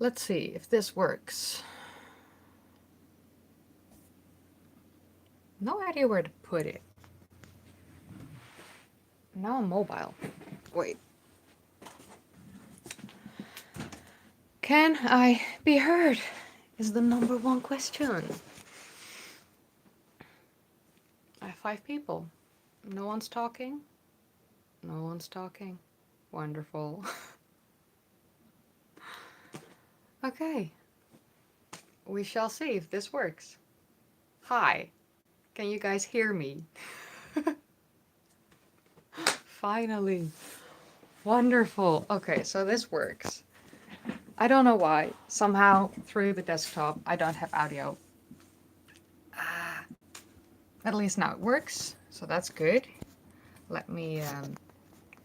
Let's see if this works. No idea where to put it. Now I'm mobile. Wait. Can I be heard? Is the number one question. I have 5 people. No one's talking. No one's talking. Wonderful. Okay. We shall see if this works. Hi. Can you guys hear me? Finally. Wonderful. Okay, so this works. I don't know why. Somehow, through the desktop, I don't have audio. At least now it works, so that's good. Let me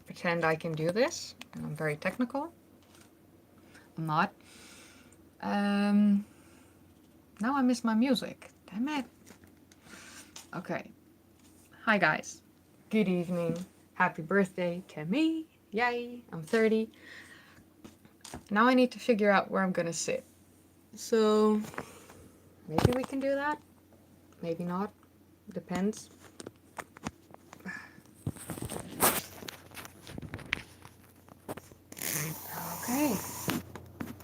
pretend I can do this. I'm very technical. I'm not. Now I miss my music. Damn it. Okay. Hi guys. Good evening. Happy birthday to me. Yay. I'm 30. Now I need to figure out where I'm gonna sit. So maybe we can do that. Maybe not. Depends. Okay.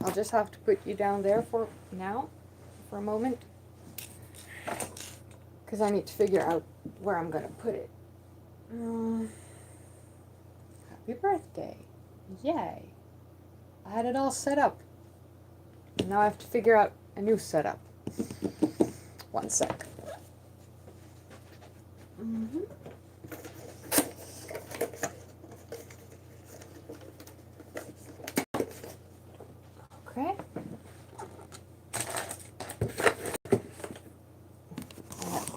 I'll just have to put you down there for now, for a moment. Because I need to figure out where I'm gonna put it. Happy birthday. Yay. I had it all set up. Now I have to figure out a new setup. One sec. Okay.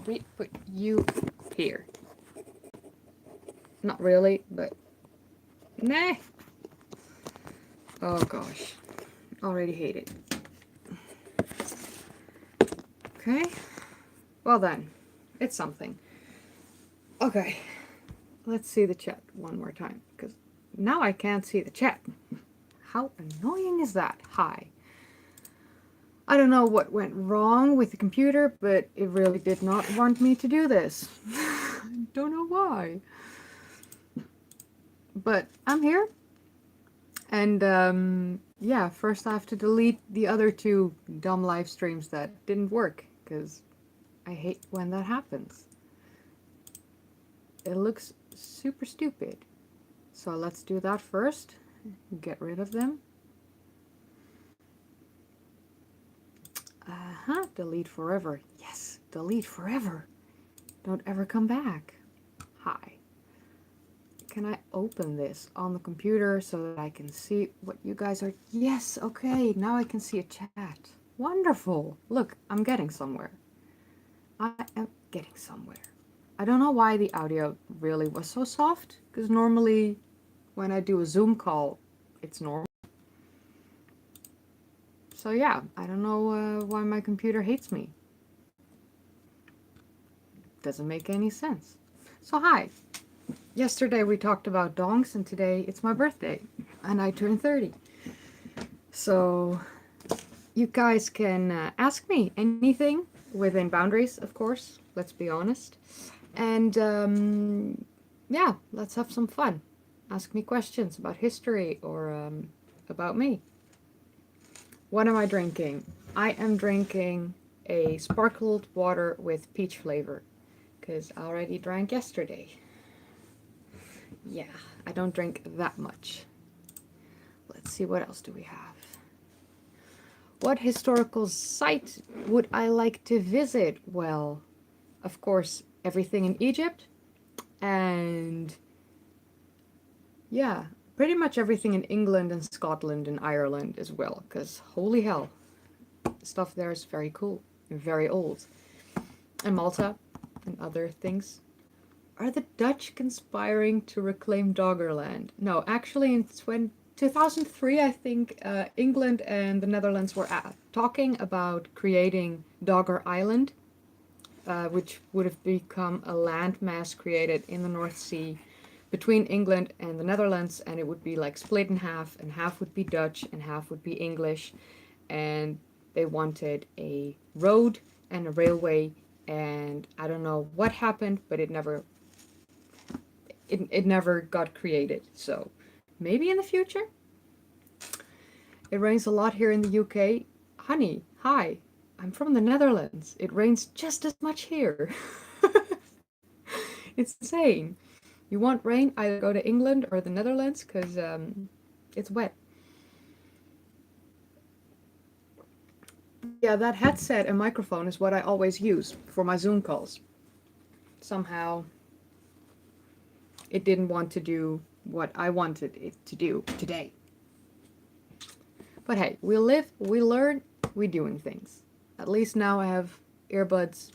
We put you here. Not really, but nah. Oh gosh. Already hate it. Okay. Well then, it's something. Okay. Let's see the chat one more time, because now I can't see the chat. How annoying is that? Hi. I don't know what went wrong with the computer, but it really did not want me to do this. I don't know why. But I'm here. And yeah, first I have to delete the other 2 dumb live streams that didn't work, because I hate when that happens. It looks super stupid. So let's do that first. Get rid of them. Delete forever. Yes, delete forever. Don't ever come back. Hi. Can I open this on the computer so that I can see what you guys are? Yes, okay, now I can see a chat. Wonderful. Look, I'm getting somewhere. I am getting somewhere. I don't know why the audio really was so soft, because normally when I do a Zoom call, it's normal. So yeah, I don't know why my computer hates me. Doesn't make any sense. So hi. Yesterday we talked about dongs, and today it's my birthday, and I turned 30. So you guys can ask me anything within boundaries, of course. Let's be honest. And yeah, let's have some fun. Ask me questions about history or about me. What am I drinking? I am drinking a sparkled water with peach flavor, because I already drank yesterday. Yeah, I don't drink that much. Let's see, what else do we have? What historical site would I like to visit? Well, of course, everything in Egypt, and yeah, pretty much everything in England and Scotland and Ireland as well, because holy hell, stuff there is very cool and very old. And Malta and other things. Are the Dutch conspiring to reclaim Doggerland? No, actually in 2003, I think England and the Netherlands were talking about creating Dogger Island, which would have become a landmass created in the North Sea between England and the Netherlands, and it would be like split in half, and half would be Dutch and half would be English. and they wanted a road and a railway, and I don't know what happened, but it never got created. So maybe in the future. It rains a lot here in the UK. Honey, hi. I'm from the Netherlands. It rains just as much here. It's insane. You want rain? Either go to England or the Netherlands because it's wet. Yeah, that headset and microphone is what I always use for my Zoom calls. Somehow, it didn't want to do what I wanted it to do today. But hey, we live, we learn, we doing things. At least now I have earbuds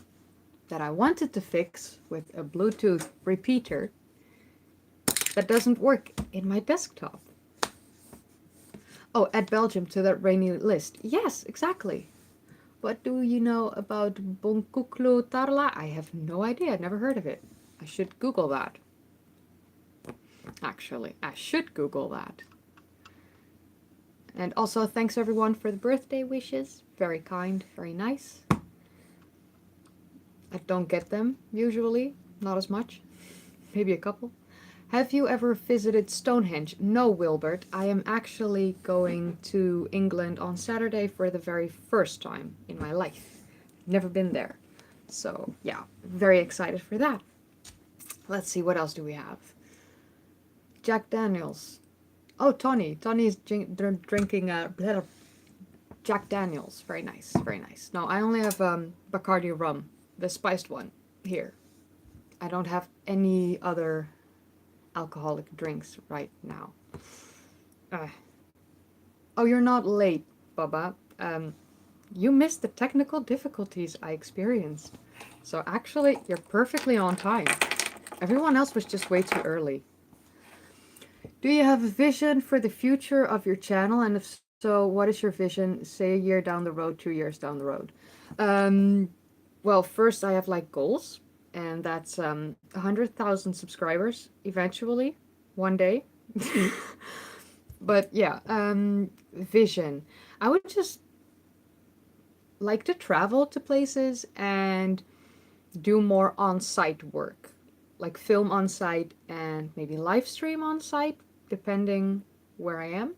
that I wanted to fix with a Bluetooth repeater that doesn't work in my desktop. Oh, add Belgium to that rainy list. Yes, exactly. What do you know about Bonkuklu Tarla? I have no idea. I've never heard of it. I should Google that. Actually, I should Google that. And also, thanks everyone for the birthday wishes. Very kind, very nice. I don't get them, usually. Not as much. Maybe a couple. Have you ever visited Stonehenge? No, Wilbert. I am actually going to England on Saturday for the very first time in my life. Never been there. So, yeah, very excited for that. Let's see, what else do we have? Jack Daniels. Oh, Tony. Tony is drinking Jack Daniels. Very nice, very nice. No, I only have Bacardi rum, the spiced one, here. I don't have any other alcoholic drinks right now. Oh, you're not late, Bubba. You missed the technical difficulties I experienced. So actually, you're perfectly on time. Everyone else was just way too early. Do you have a vision for the future of your channel? And if so, what is your vision, say a year down the road, 2 years down the road? Well, first I have like goals, and that's 100,000 subscribers eventually, one day. But yeah, vision. I would just like to travel to places and do more on-site work, like film on site and maybe live stream on site, depending where I am,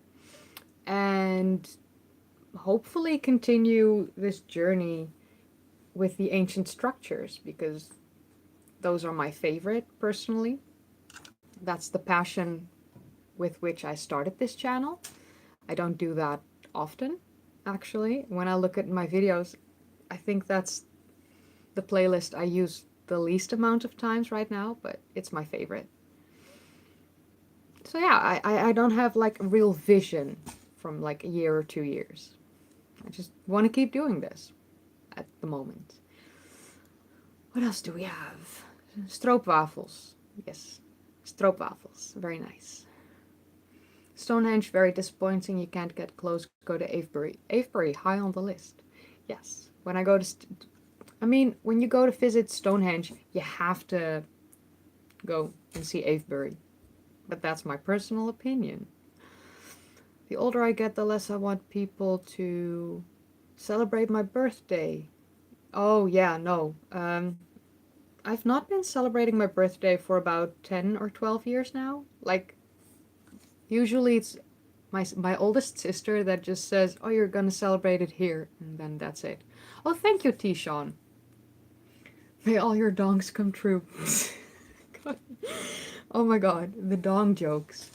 and hopefully continue this journey with the ancient structures, because those are my favorite personally. That's the passion with which I started this channel. I don't do that often, actually. When I look at my videos, I think that's the playlist I use the least amount of times right now, but it's my favorite. So yeah, I don't have like a real vision from like a year or 2 years. I just want to keep doing this at the moment. What else do we have? Stroopwafels. Yes, stroopwafels. Very nice. Stonehenge, very disappointing. You can't get close. Go to Avebury. Avebury, high on the list. Yes. When I go to... when you go to visit Stonehenge, you have to go and see Avebury. But that's my personal opinion. The older I get, the less I want people to celebrate my birthday. Oh, yeah, no. I've not been celebrating my birthday for about 10 or 12 years now. Like, usually it's my oldest sister that just says, oh, you're gonna celebrate it here, and then that's it. Oh, thank you, T-Sean. May all your dongs come true. God. Oh my god, the dong jokes.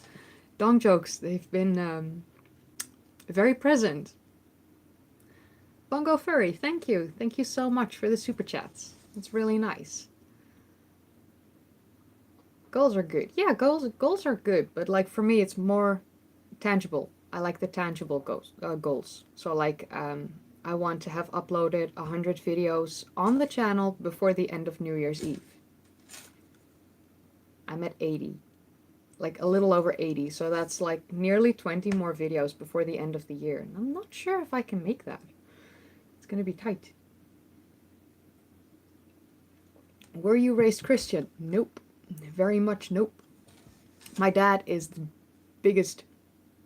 Dong jokes, they've been very present. Bongo Furry, thank you. Thank you so much for the super chats. It's really nice. Goals are good. Yeah, goals are good, but like for me it's more tangible. I like the tangible goals. So like I want to have uploaded 100 videos on the channel before the end of New Year's Eve. I'm at 80. Like a little over 80, so that's like nearly 20 more videos before the end of the year. And I'm not sure if I can make that. It's gonna be tight. Were you raised Christian? Nope. Very much nope. My dad is the biggest,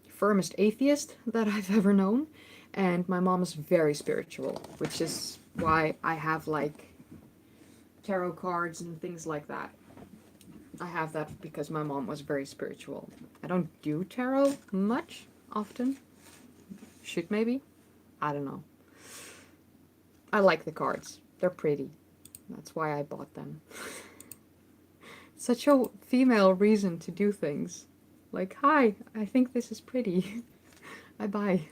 firmest atheist that I've ever known. And my mom is very spiritual, which is why I have like tarot cards and things like that. I have that because my mom was very spiritual. I don't do tarot much, often. Should maybe? I don't know. I like the cards. They're pretty. That's why I bought them. Such a female reason to do things. Like, hi, I think this is pretty. I buy.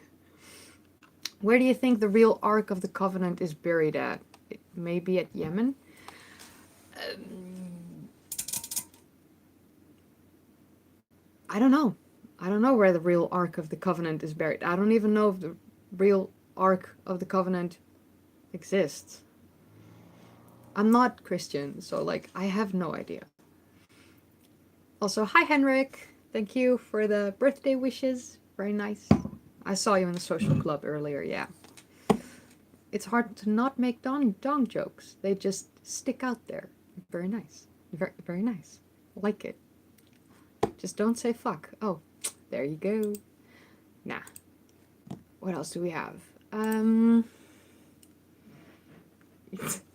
Where do you think the real Ark of the Covenant is buried at? Maybe at Yemen? I don't know. I don't know where the real Ark of the Covenant is buried. I don't even know if the real Ark of the Covenant exists. I'm not Christian, so like, I have no idea. Also, hi Henrik! Thank you for the birthday wishes. Very nice. I saw you in the social club earlier, yeah. It's hard to not make dong jokes. They just stick out there. Very nice. Very, very nice. Like it. Just don't say fuck. Oh, there you go. Nah. What else do we have?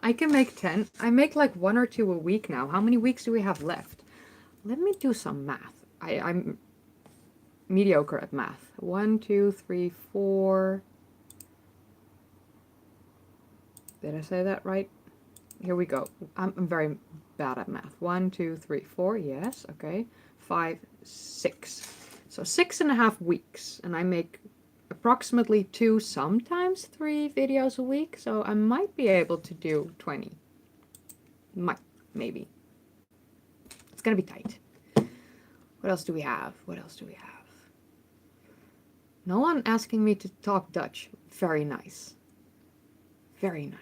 I can make 10. I make like 1 or 2 a week now. How many weeks do we have left? Let me do some math. I'm mediocre at math. 1, 2, 3, 4. Did I say that right? Here we go. I'm very bad at math. 1, 2, 3, 4. Yes. Okay. 5, 6. So 6.5 weeks. And I make approximately 2, sometimes 3 videos a week. So I might be able to do 20. Might. Maybe. It's gonna be tight. What else do we have? What else do we have? No one asking me to talk Dutch. Very nice. Very nice.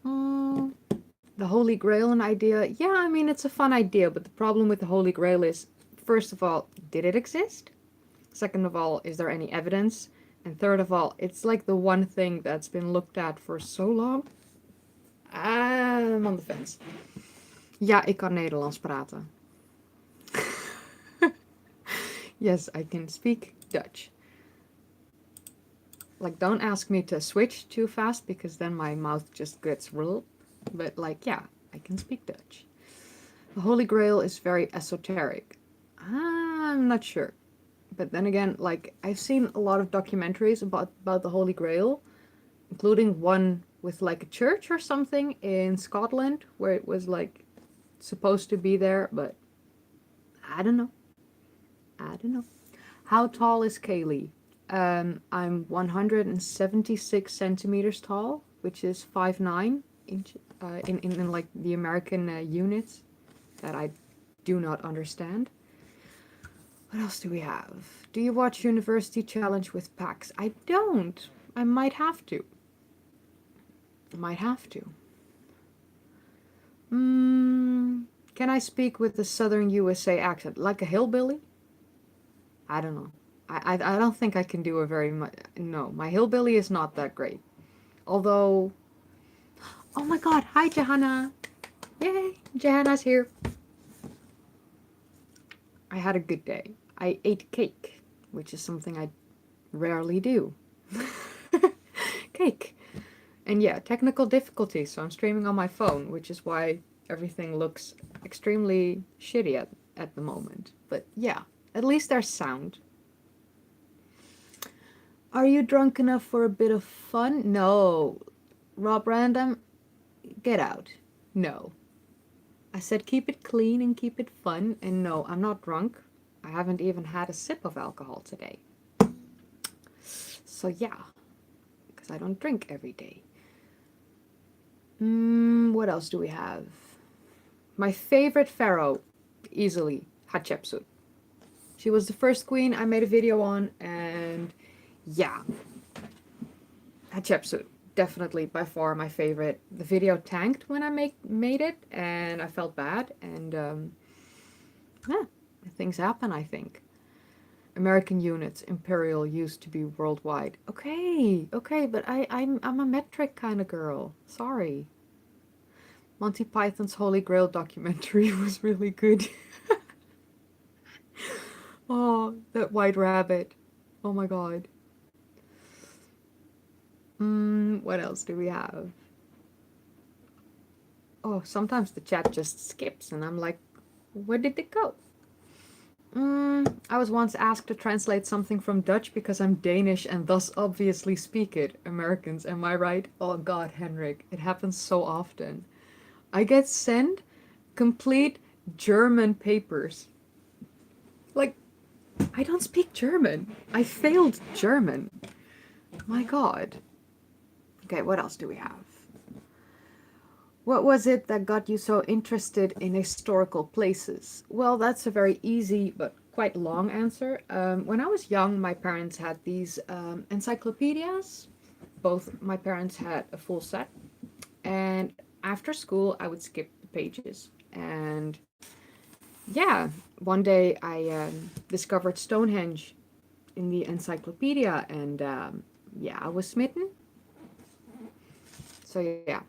The Holy Grail an idea. Yeah, I mean, it's a fun idea, but the problem with the Holy Grail is, first of all, did it exist? Second of all, is there any evidence? And third of all, it's like the one thing that's been looked at for so long. I'm on the fence. Ja, ik kan Nederlands praten. Yes, I can speak Dutch. Like, don't ask me to switch too fast, because then my mouth just gets real. But, like, yeah, I can speak Dutch. The Holy Grail is very esoteric. I'm not sure. But then again, like, I've seen a lot of documentaries about the Holy Grail, including one with, like, a church or something in Scotland, where it was, like, supposed to be there, but I don't know. I don't know. How tall is Kaylee? I'm 176 centimeters tall, which is 5'9" inches, in like the American units that I do not understand. What else do we have? Do you watch University Challenge with Pax? I don't. I might have to. Might have to. Can I speak with a Southern USA accent? Like a hillbilly? I don't know. I don't think I can do a very much. No, my hillbilly is not that great. Although, oh my god, hi Johanna. Yay, Johanna's here. I had a good day. I ate cake, which is something I rarely do. Cake. And yeah, technical difficulties, so I'm streaming on my phone, which is why everything looks extremely shitty at the moment. But yeah, at least there's sound. Are you drunk enough for a bit of fun? No. Rob Random, get out. No. I said keep it clean and keep it fun, and no, I'm not drunk. I haven't even had a sip of alcohol today. So yeah, because I don't drink every day. What else do we have? My favorite pharaoh, easily, Hatshepsut. She was the first queen I made a video on, and yeah, Hatshepsut, definitely by far my favorite. The video tanked when I made it, and I felt bad, and yeah, things happen, I think. American units, imperial used to be worldwide. Okay, but I'm a metric kind of girl. Sorry. Monty Python's Holy Grail documentary was really good. Oh, that white rabbit. Oh my god. What else do we have? Oh, sometimes the chat just skips and I'm like, where did it go? I was once asked to translate something from Dutch because I'm Danish and thus obviously speak it. Americans, am I right? Oh God, Henrik, it happens so often. I get sent complete German papers. Like, I don't speak German. I failed German. My God. Okay, what else do we have? What was it that got you so interested in historical places? Well, that's a very easy but quite long answer. When I was young, my parents had these encyclopedias. Both my parents had a full set. And after school, I would skip the pages. And yeah, one day I discovered Stonehenge in the encyclopedia, and yeah, I was smitten. So yeah,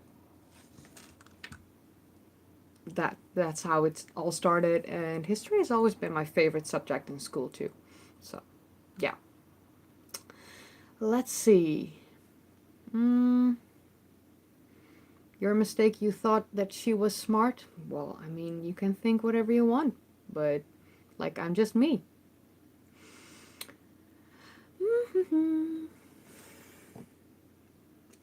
that's how it all started. And history has always been my favorite subject in school too. So yeah, let's see. Mm, your mistake. You thought that she was smart. Well, I mean, you can think whatever you want, but like I'm just me.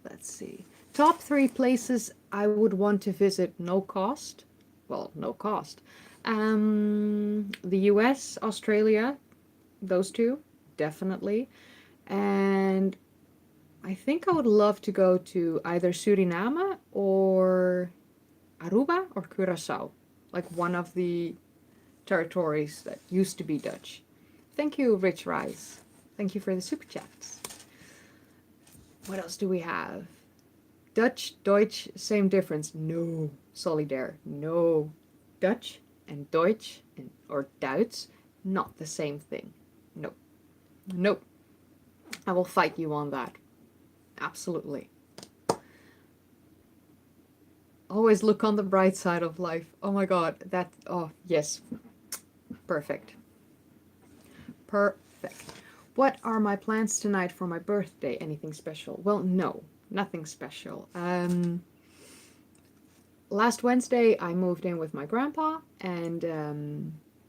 Let's see. Top three places I would want to visit, no cost. Well, no cost. The US, Australia, those two, definitely. And I think I would love to go to either Suriname or Aruba or Curacao, like one of the territories that used to be Dutch. Thank you, Rich Rice. Thank you for the super chats. What else do we have? Dutch, Deutsch, same difference. No. Solidaire. No. Dutch and Deutsch or Duits, not the same thing. Nope. Nope. I will fight you on that. Absolutely. Always look on the bright side of life. Oh my god. Oh, yes. Perfect. Perfect. What are my plans tonight for my birthday? Anything special? Well, no. Nothing special. Last Wednesday, I moved in with my grandpa, and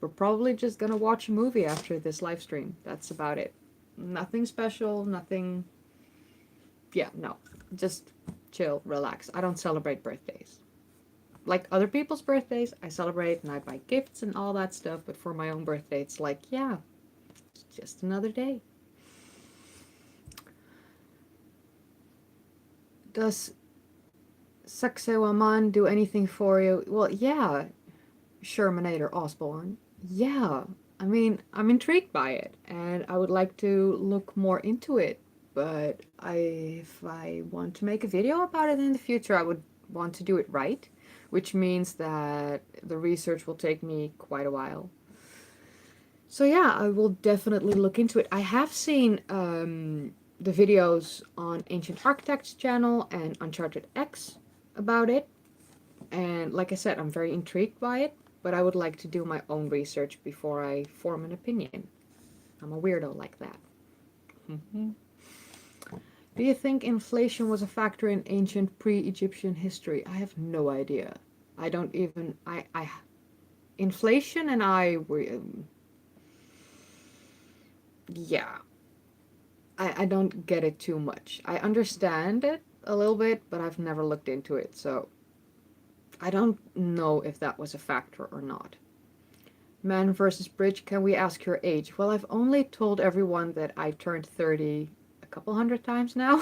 we're probably just gonna watch a movie after this live stream. That's about it. Nothing special, nothing. Yeah, no. Just chill, relax. I don't celebrate birthdays. Like other people's birthdays, I celebrate and I buy gifts and all that stuff, but for my own birthday, it's like, yeah, it's just another day. Does Saxewaman do anything for you? Well, yeah, Shermanator Osborne. Yeah, I mean, I'm intrigued by it, and I would like to look more into it. But if I want to make a video about it in the future, I would want to do it right, which means that the research will take me quite a while. So yeah, I will definitely look into it. I have seen the videos on Ancient Architects channel and Uncharted X about it, and like I said, I'm very intrigued by it, but I would like to do my own research before I form an opinion. I'm a weirdo like that. Do you think inflation was a factor in ancient pre-Egyptian history? I have no idea. I don't even, inflation and I were, yeah, I don't get it too much. I understand it a little bit, but I've never looked into it, so I don't know if that was a factor or not. Man versus Bridge, can we ask your age? Well, I've only told everyone that I turned 30 a couple hundred times now.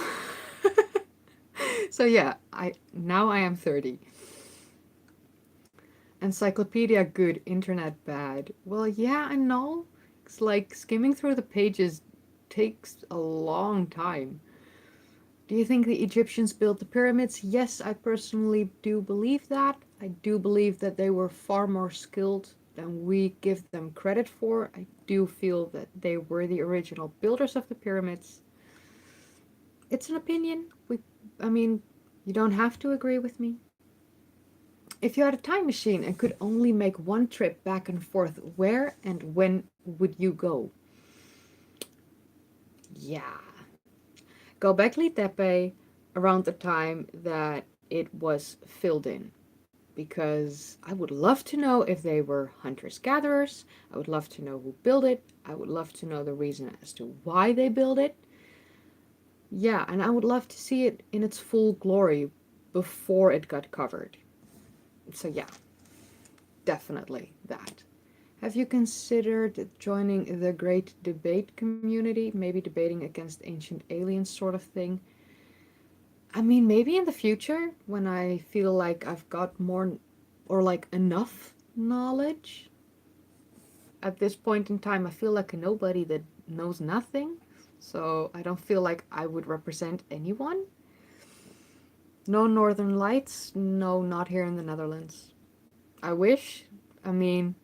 So yeah, now I am 30. Encyclopedia good, internet bad. Well, yeah, I know. It's like skimming through the pages takes a long time. Do you think the Egyptians built the pyramids? Yes, I personally do believe that. I do believe that they were far more skilled than we give them credit for. I do feel that they were the original builders of the pyramids. It's an opinion. I mean, you don't have to agree with me. If you had a time machine and could only make one trip back and forth, where and when would you go? Yeah. Göbekli Tepe around the time that it was filled in. Because I would love to know if they were hunters-gatherers. I would love to know who built it. I would love to know the reason as to why they built it. Yeah, and I would love to see it in its full glory before it got covered. So yeah, definitely that. Have you considered joining the Great Debate community? Maybe debating against ancient aliens sort of thing? I mean, maybe in the future when I feel like I've got more or like enough knowledge. At this point in time, I feel like a nobody that knows nothing. So I don't feel like I would represent anyone. No Northern Lights? No, not here in the Netherlands. I wish. I mean,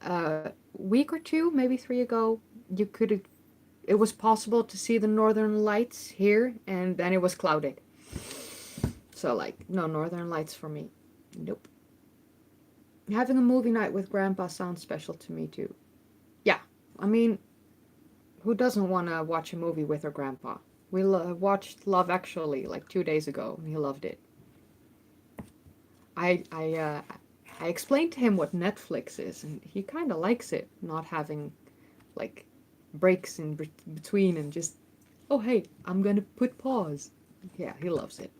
a week or two, maybe 3 ago, you could. It was possible to see the Northern Lights here, and then it was clouded. So, like, no Northern Lights for me. Nope. Having a movie night with Grandpa sounds special to me, too. Yeah, I mean, who doesn't want to watch a movie with her grandpa? We watched Love Actually like 2 days ago, and he loved it. I I uh, I explained to him what Netflix is, and he kind of likes it, not having like breaks in between and just, oh hey, I'm gonna put pause. Yeah, he loves it.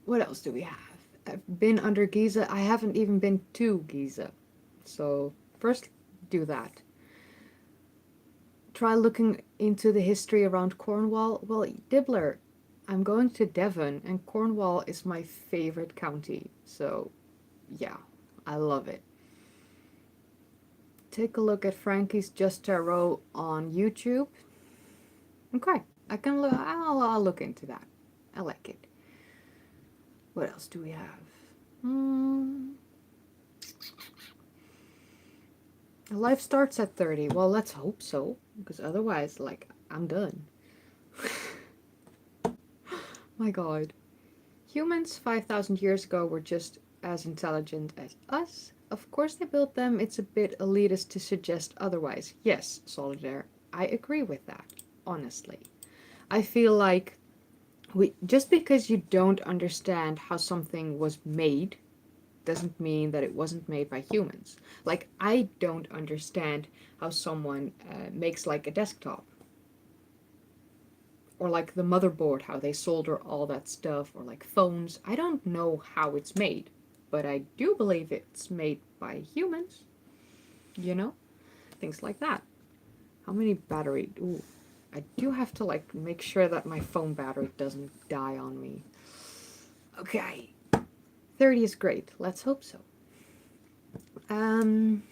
What else do we have? I've been under Giza. I haven't even been to Giza. So first do that. Try looking into the history around Cornwall. Well, Dibbler, I'm going to Devon, and Cornwall is my favorite county. So yeah, I love it. Take a look at Frankie's Just Tarot on YouTube. Okay, I can look. I'll look into that. I like it. What else do we have? Life starts at 30. Well, let's hope so, because otherwise, like, I'm done. My God. Humans 5,000 years ago were just as intelligent as us. Of course they built them. It's a bit elitist to suggest otherwise. Yes, Solidaire, I agree with that, honestly. I feel like just because you don't understand how something was made doesn't mean that it wasn't made by humans. Like, I don't understand how someone makes like a desktop. Or like the motherboard, how they solder all that stuff, or like phones. I don't know how it's made, but I do believe it's made by humans, you know? Things like that. How many battery? Ooh, I do have to like make sure that my phone battery doesn't die on me. Okay. 30 is great. Let's hope so. Um,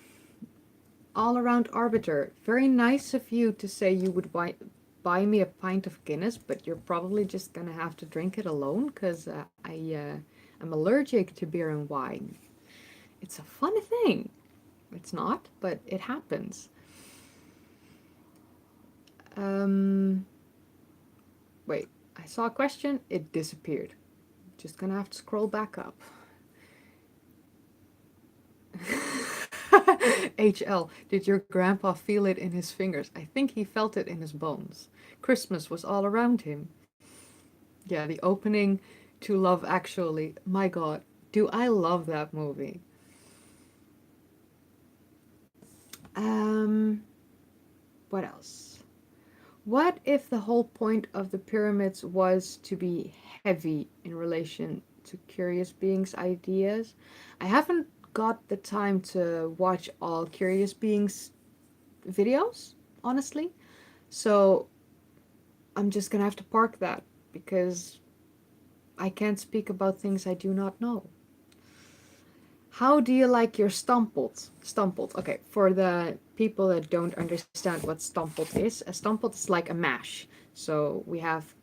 all around arbiter. Very nice of you to say you would buy me a pint of Guinness, but you're probably just gonna have to drink it alone because I'm allergic to beer and wine. It's a fun thing. It's not, but it happens. Um, wait, I saw a question. It disappeared. Just gonna have to scroll back up. HL, did your grandpa feel it in his fingers? I think he felt it in his bones. Christmas was all around him. Yeah, the opening to Love Actually. My God, do I love that movie. Um, what else? What if the whole point of the pyramids was to be heavy in relation to Curious Beings' ideas? I haven't got the time to watch all Curious Beings videos, honestly. So I'm just gonna have to park that because I can't speak about things I do not know. How do you like your stamppot? Stamppot. Okay, for the people that don't understand what stamppot is, a stamppot is like a mash. So we have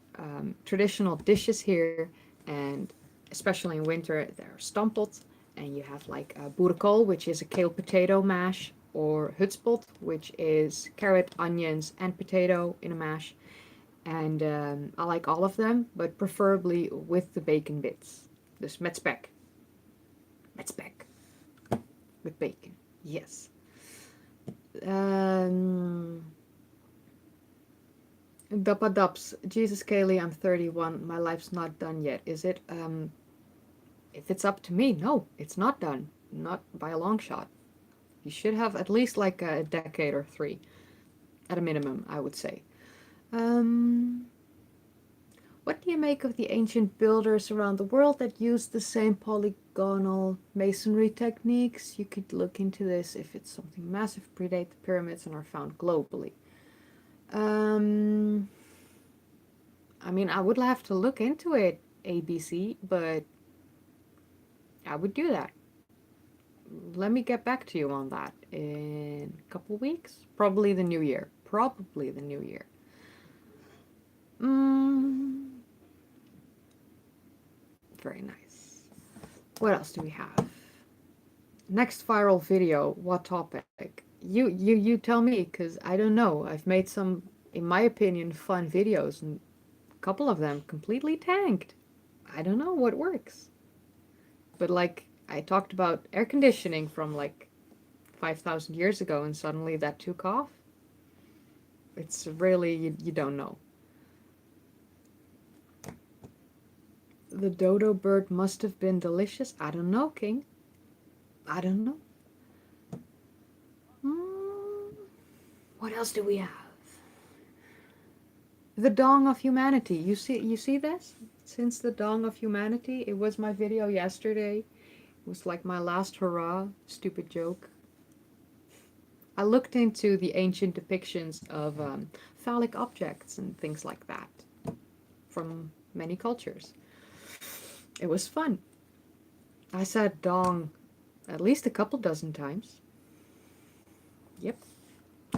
traditional dishes here, and especially in winter, there are stamppot, and you have like a boerenkool, which is a kale potato mash, or hutspot, which is carrot, onions, and potato in a mash. And I like all of them, but preferably with the bacon bits. Dus met spek. Met spek. With bacon. Yes. Um, Duppa Dups. Jesus Kaylee, I'm 31. My life's not done yet. Is it? If it's up to me, no, it's not done. Not by a long shot. You should have at least like a decade or three, at a minimum, I would say. Um, what do you make of the ancient builders around the world that used the same polygonal masonry techniques? You could look into this if it's something massive, predate the pyramids, and are found globally. Um, I mean, I would have to look into it, ABC, but I would do that. Let me get back to you on that in a couple weeks. Probably the new year. Probably the new year. Mm, very nice. What else do we have? Next viral video. What topic? You tell me, because I don't know. I've made some, in my opinion, fun videos, and a couple of them completely tanked. I don't know what works. But like, I talked about air conditioning from like 5,000 years ago, and suddenly that took off. It's really, you don't know. The dodo bird must have been delicious. I don't know, King. I don't know. Mm, what else do we have? The Dawn of Humanity. You see this? Since the Dawn of Humanity, it was my video yesterday. It was like my last hurrah. Stupid joke. I looked into the ancient depictions of phallic objects and things like that from many cultures. It was fun. I said dong at least a couple dozen times. Yep,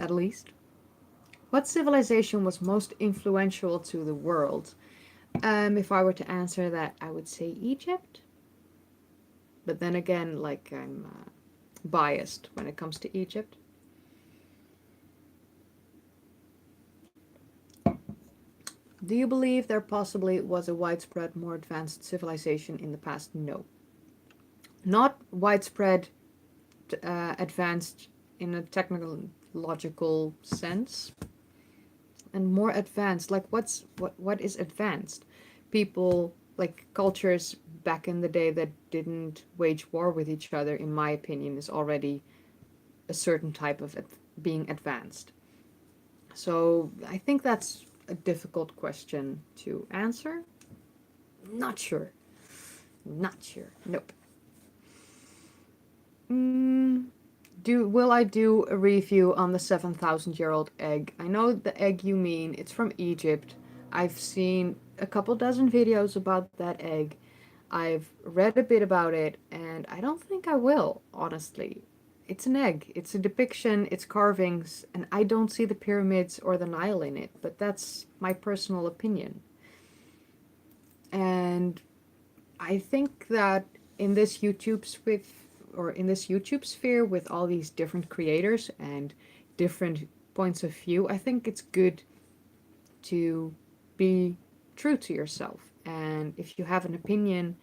at least. What civilization was most influential to the world? If I were to answer that, I would say Egypt. But then again, like I'm biased when it comes to Egypt. Do you believe there possibly was a widespread, more advanced civilization in the past? No. Not widespread, advanced in a technological sense, and more advanced. Like what is advanced? People like cultures back in the day that didn't wage war with each other, in my opinion, is already a certain type of being advanced. So I think that's a difficult question to answer. Not sure. Not sure. Nope. Will I do a review on the 7,000-year-old egg? I know the egg you mean. It's from Egypt. I've seen a couple dozen videos about that egg. I've read a bit about it, and I don't think I will, honestly. It's an egg. It's a depiction, it's carvings, and I don't see the pyramids or the Nile in it, but that's my personal opinion. And I think that in this YouTube sphere with all these different creators and different points of view, I think it's good to be true to yourself. And if you have an opinion,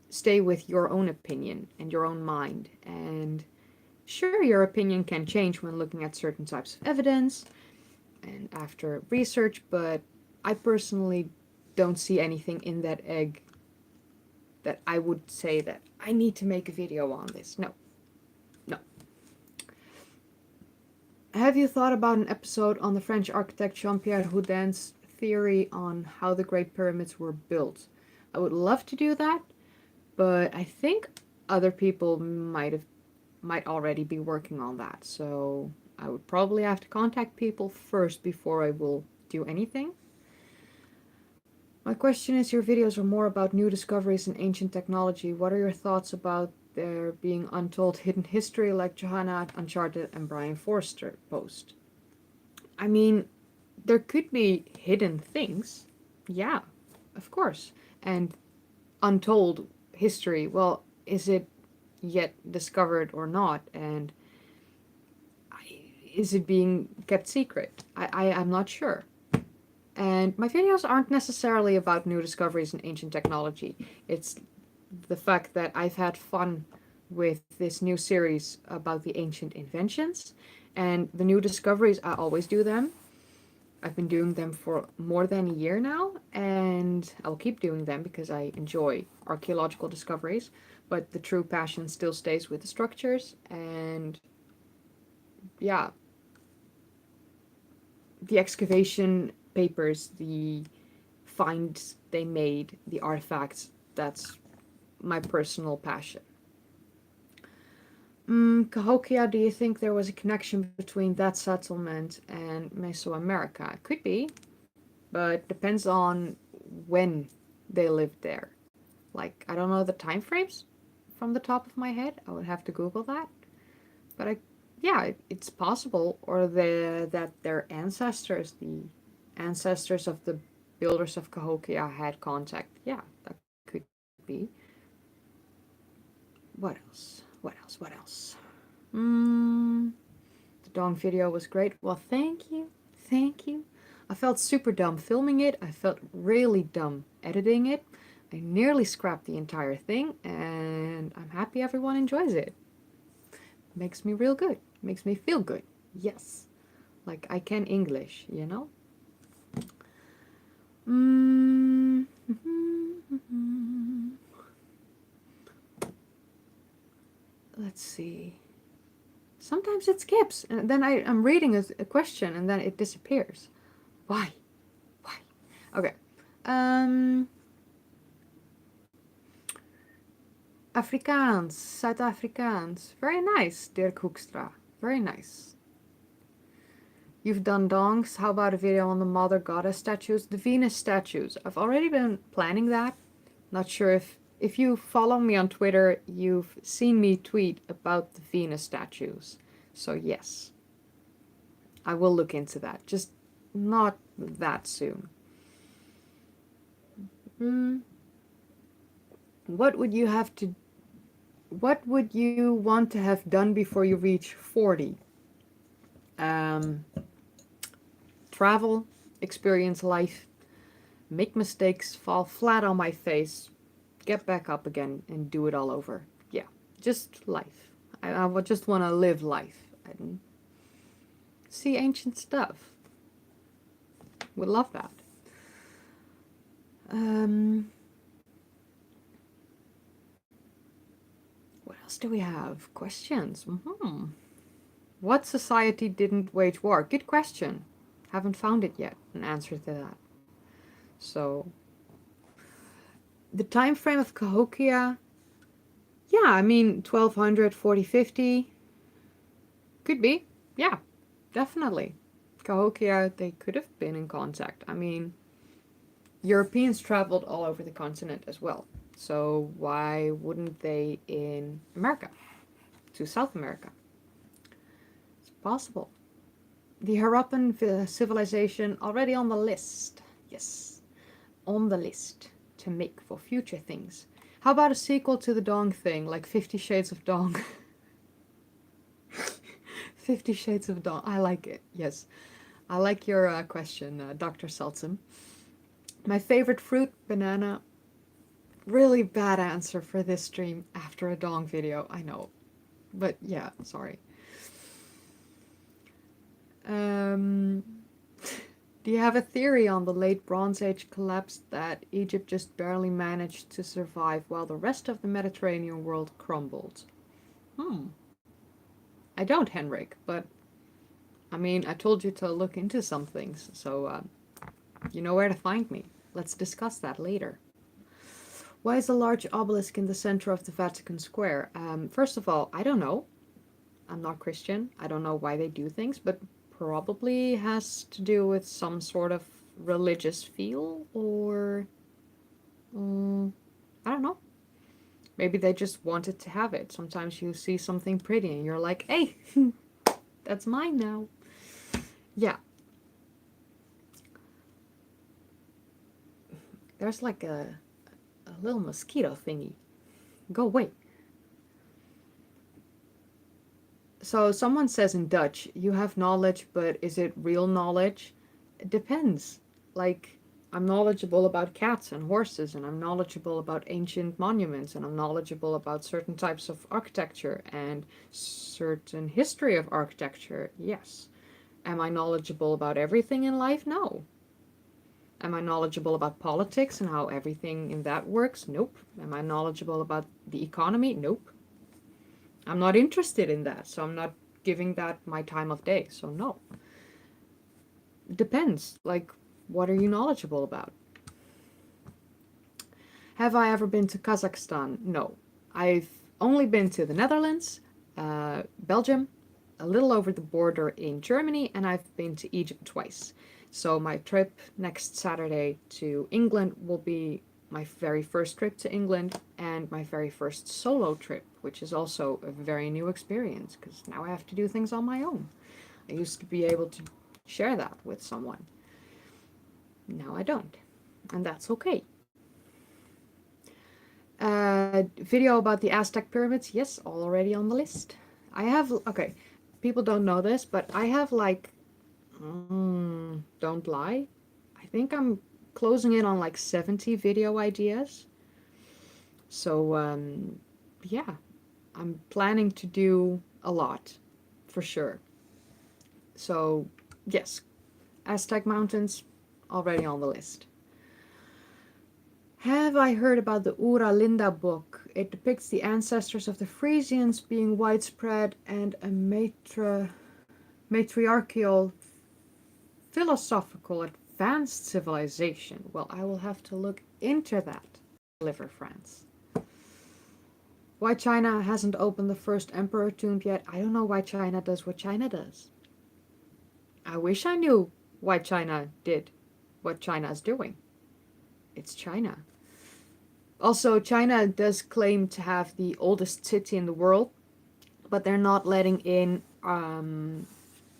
stay with your own opinion and your own mind. And sure, your opinion can change when looking at certain types of evidence and after research, but I personally don't see anything in that egg that I would say that I need to make a video on this. No. No. Have you thought about an episode on the French architect Jean-Pierre Houdin's theory on how the Great Pyramids were built? I would love to do that, but I think other people might already be working on that. So I would probably have to contact people first before I will do anything. My question is, your videos are more about new discoveries in ancient technology. What are your thoughts about there being untold hidden history like Johanna Uncharted and Brian Forster post? I mean, there could be hidden things. Yeah, of course. And untold history, well, is it yet discovered or not? And is it being kept secret? I'm not sure. And my videos aren't necessarily about new discoveries in ancient technology. It's the fact that I've had fun with this new series about the ancient inventions. And the new discoveries, I always do them. I've been doing them for more than a year now, and I'll keep doing them because I enjoy archaeological discoveries, but the true passion still stays with the structures, and yeah, the excavation papers, the finds they made, the artifacts, that's my personal passion. Cahokia, do you think there was a connection between that settlement and Mesoamerica? Could be, but depends on when they lived there. Like, I don't know the time frames from the top of my head. I would have to Google that. But yeah, it's possible. Or that their ancestors, the ancestors of the builders of Cahokia, had contact. Yeah, that could be. What else? What else? What else? The dong video was great. Well, thank you. Thank you. I felt super dumb filming it. I felt really dumb editing it. I nearly scrapped the entire thing, and I'm happy everyone enjoys it. Makes me real good. Makes me feel good. Yes. Like I can English, you know? Mm. Let's see. Sometimes it skips, and then I'm reading a question, and then it disappears. Why? Why? Okay. Afrikaans, South Afrikaans. Very nice, Dirk Hoekstra. Very nice. You've done dongs. How about a video on the Mother Goddess statues? The Venus statues. I've already been planning that. Not sure if you follow me on Twitter, you've seen me tweet about the Venus statues. So yes, I will look into that. Just not that soon. What would you want to have done before you reach 40? Travel, experience life, make mistakes, fall flat on my face, get back up again, and do it all over. Yeah, just life. I would just want to live life and see ancient stuff. Would love that. What else do we have? Questions. What society didn't wage war? Good question. Haven't found it yet, an answer to that. So, the time frame of Cahokia, yeah, I mean 1200, 40, 50. Could be. Yeah, definitely. Cahokia, they could have been in contact. I mean, Europeans traveled all over the continent as well. So why wouldn't they in America? To South America? It's possible. The Harappan civilization already on the list. Yes, on the list to make for future things. How about a sequel to the Dong thing, like 50 Shades of Dong? 50 Shades of Dong. I like it. Yes. I like your question, Dr. Seltsam. My favorite fruit, banana. Really bad answer for this stream after a Dong video, I know. But yeah, sorry. Do you have a theory on the late Bronze Age collapse that Egypt just barely managed to survive while the rest of the Mediterranean world crumbled? I don't, Henrik, but I mean, I told you to look into some things, so you know where to find me. Let's discuss that later. Why is a large obelisk in the center of the Vatican Square? First of all, I don't know. I'm not Christian. I don't know why they do things, but probably has to do with some sort of religious feel, or I don't know. Maybe they just wanted to have it. Sometimes you see something pretty and you're like, hey, that's mine now. Yeah. There's like a little mosquito thingy. Go away. So someone says in Dutch, you have knowledge, but is it real knowledge? It depends. Like, I'm knowledgeable about cats and horses, and I'm knowledgeable about ancient monuments, and I'm knowledgeable about certain types of architecture and certain history of architecture, yes. Am I knowledgeable about everything in life? No. Am I knowledgeable about politics and how everything in that works? Nope. Am I knowledgeable about the economy? Nope. I'm not interested in that, so I'm not giving that my time of day. So no. Depends. Like, what are you knowledgeable about? Have I ever been to Kazakhstan? No. I've only been to the Netherlands, Belgium, a little over the border in Germany, and I've been to Egypt twice. So my trip next Saturday to England will be my very first trip to England and my very first solo trip, which is also a very new experience because now I have to do things on my own. I used to be able to share that with someone. Now I don't, and that's okay. Video about the Aztec pyramids, yes, already on the list. I have, okay, people don't know this, but I have like, don't lie, I think I'm closing in on like 70 video ideas. So, yeah, I'm planning to do a lot, for sure. So, yes, Aztec Mountains, already on the list. Have I heard about the Ura Linda book? It depicts the ancestors of the Frisians being widespread and a matriarchal, philosophical, advanced civilization. Well, I will have to look into that. Liver France. Why China hasn't opened the first emperor tomb yet? I don't know why China does what China does. I wish I knew why China did what China is doing. It's China. Also, China does claim to have the oldest city in the world, but they're not letting in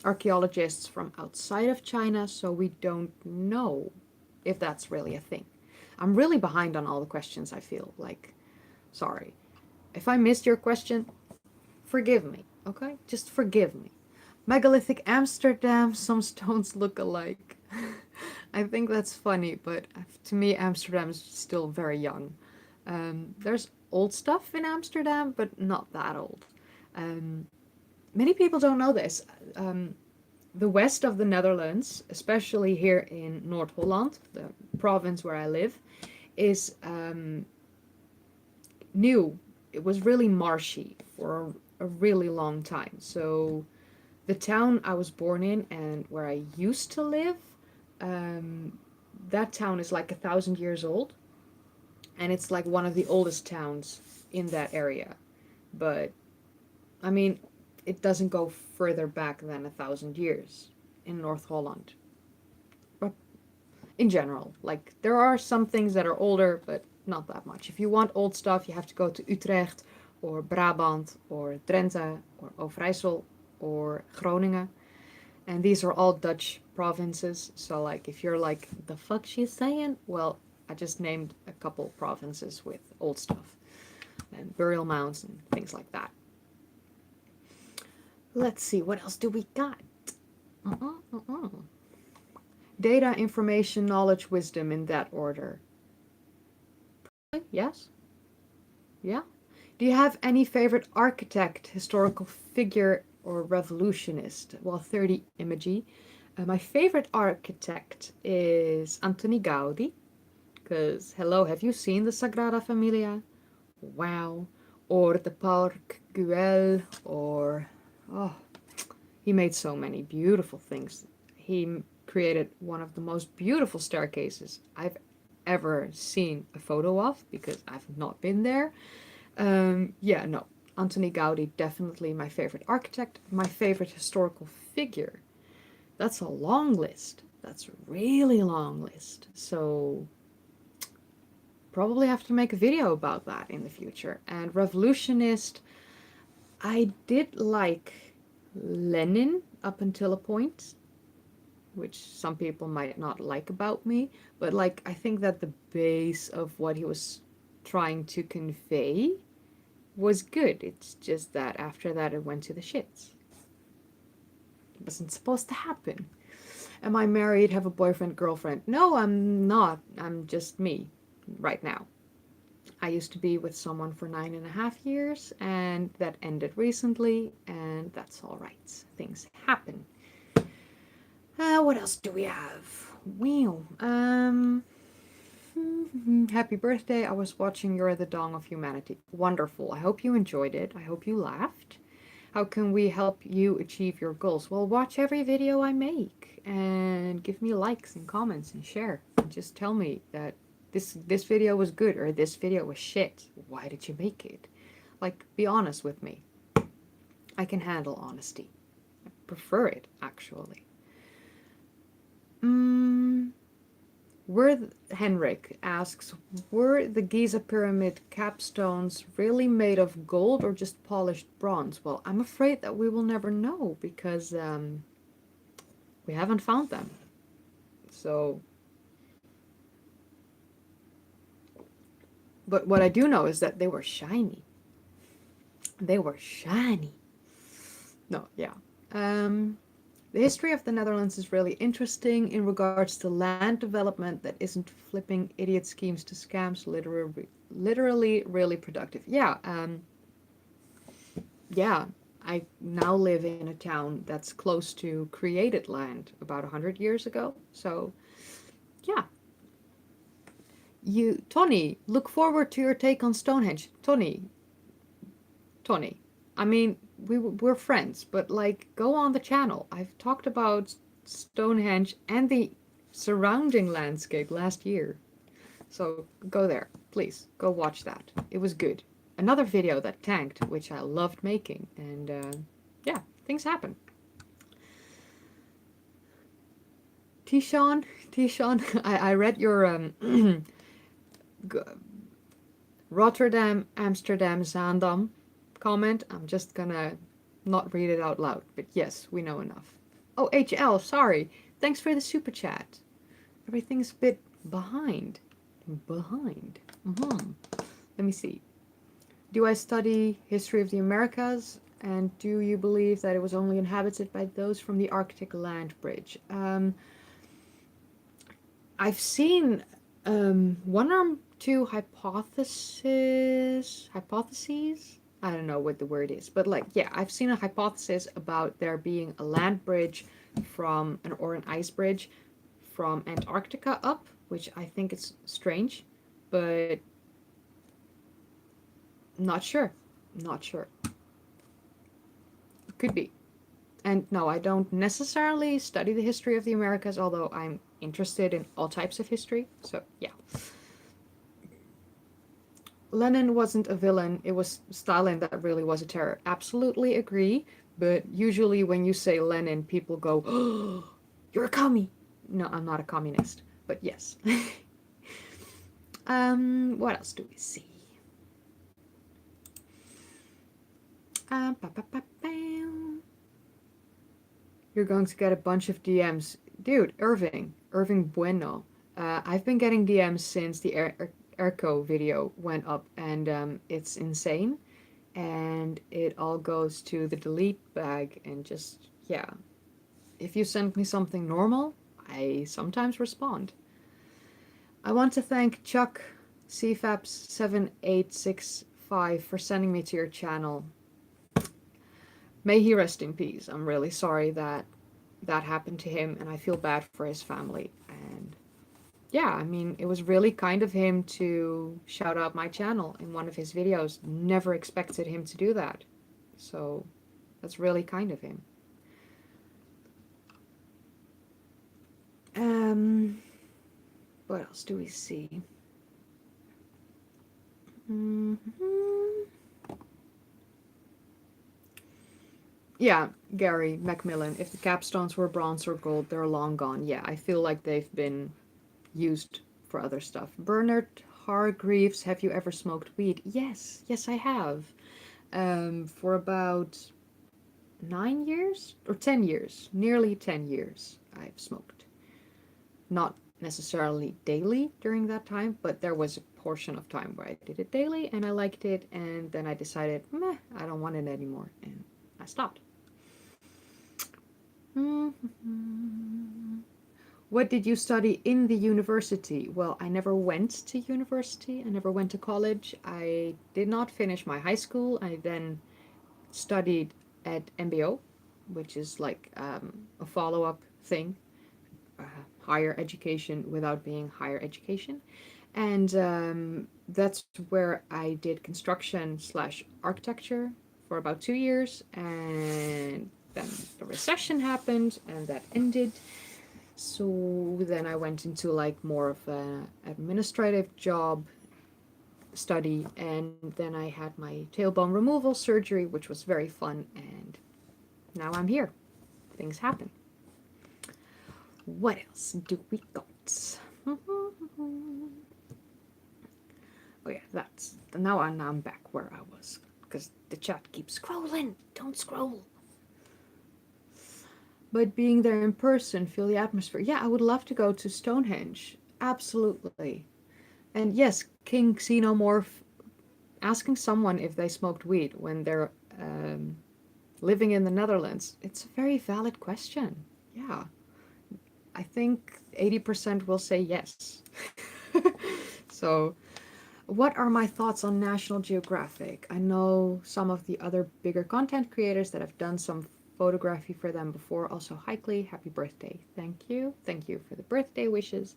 archaeologists from outside of China, so we don't know if that's really a thing. I'm really behind on all the questions, I feel like. Sorry. If I missed your question, forgive me, okay? Just forgive me. Megalithic Amsterdam, some stones look alike. I think that's funny, but to me, Amsterdam is still very young. There's old stuff in Amsterdam, but not that old. Um, Many people don't know this. The west of the Netherlands, especially here in North Holland, the province where I live, is new. It was really marshy for a really long time. So the town I was born in and where I used to live, um, that town is like 1,000 years old, and it's like one of the oldest towns in that area. But I mean, it doesn't go further back than 1,000 years in North Holland. But in general, like there are some things that are older, but not that much. If you want old stuff, you have to go to Utrecht or Brabant or Drenthe or Overijssel or Groningen. And these are all Dutch provinces. So like if you're like, the fuck she's saying? Well, I just named a couple provinces with old stuff and burial mounds and things like that. Let's see, what else do we got? Data, information, knowledge, wisdom in that order. Yes? Yeah? Do you have any favorite architect, historical figure, or revolutionist? Well, 30 Imagy. My favorite architect is Antoni Gaudi. Because, hello, have you seen the Sagrada Familia? Wow. Or the Parc Güell, or... Oh, he made so many beautiful things. He created one of the most beautiful staircases I've ever seen a photo of, because I've not been there. Yeah, no. Antoni Gaudi, definitely my favorite architect. My favorite historical figure. That's a long list. That's a really long list. So probably have to make a video about that in the future. And revolutionist, I did like Lenin up until a point, which some people might not like about me, but like I think that the base of what he was trying to convey was good. It's just that after that it went to the shits. It wasn't supposed to happen. Am I married, have a boyfriend, girlfriend? No, I'm not. I'm just me right now. I used to be with someone for 9.5 years, and that ended recently, and that's all right. Things happen. What else do we have? Wow. Happy birthday. I was watching You're the Dong of Humanity. Wonderful. I hope you enjoyed it. I hope you laughed. How can we help you achieve your goals? Well, watch every video I make and give me likes and comments and share. And just tell me that this video was good or this video was shit. Why did you make it? Like, be honest with me. I can handle honesty. I prefer it, actually. Henrik asks, were the Giza Pyramid capstones really made of gold or just polished bronze? Well, I'm afraid that we will never know because we haven't found them. So, but what I do know is that they were shiny. They were shiny. No, yeah. The history of the Netherlands is really interesting in regards to land development that isn't flipping idiot schemes to scams, literally really productive. Yeah, yeah, I now live in a town that's close to created land about 100 years ago. So, yeah. Tony, look forward to your take on Stonehenge. Tony, I mean, we're friends, but like, go on the channel. I've talked about Stonehenge and the surrounding landscape last year. So go there, please. Go watch that. It was good. Another video that tanked, which I loved making, and yeah, things happen. Tishon, I read your Rotterdam, Amsterdam, Zaandam comment. I'm just gonna not read it out loud, but yes, we know enough. Oh, HL, sorry. Thanks for the super chat. Everything's a bit behind. Let me see. Do I study history of the Americas? And do you believe that it was only inhabited by those from the Arctic land bridge? I've seen one or two hypotheses. I don't know what the word is, but like, yeah, I've seen a hypothesis about there being a land bridge or an ice bridge from Antarctica up, which I think is strange, but not sure. Not sure. Could be. And no, I don't necessarily study the history of the Americas, although I'm interested in all types of history. So, yeah. Lenin wasn't a villain. It was Stalin that really was a terror. Absolutely agree. But usually when you say Lenin, people go, oh, you're a commie. No, I'm not a communist. But yes. What else do we see? You're going to get a bunch of DMs. Dude, Irving Bueno. I've been getting DMs since the Airco video went up, and it's insane. And it all goes to the delete bag, and just, yeah. If you send me something normal, I sometimes respond. I want to thank Chuck CFAPS7865 for sending me to your channel. May he rest in peace. I'm really sorry that happened to him, and I feel bad for his family. And yeah, I mean, it was really kind of him to shout out my channel in one of his videos. Never expected him to do that. So that's really kind of him. What else do we see? Yeah, Gary Macmillan, if the capstones were bronze or gold, they're long gone. Yeah, I feel like they've been used for other stuff. Bernard Hargreaves, have you ever smoked weed? Yes, I have. For about 9 years or 10 years, nearly 10 years, I've smoked. Not necessarily daily during that time, but there was a portion of time where I did it daily and I liked it, and then I decided, meh, I don't want it anymore, and I stopped. What did you study in the university? Well, I never went to university. I never went to college. I did not finish my high school. I then studied at MBO, which is like a follow-up thing. higher education without being higher education. And that's where I did construction slash architecture for about 2 years. And then the recession happened and that ended. So then I went into like more of an administrative job study, and then I had my tailbone removal surgery, which was very fun, and now I'm here. Things happen. What else do we got? Oh yeah, that's now I'm back where I was because the chat keeps scrolling. Don't scroll. But being there in person, feel the atmosphere. Yeah, I would love to go to Stonehenge. Absolutely. And yes, King Xenomorph asking someone if they smoked weed when they're living in the Netherlands. It's a very valid question. Yeah. I think 80% will say yes. So, what are my thoughts on National Geographic? I know some of the other bigger content creators that have done some photography for them before. Also, Hikely, happy birthday. Thank you. Thank you for the birthday wishes.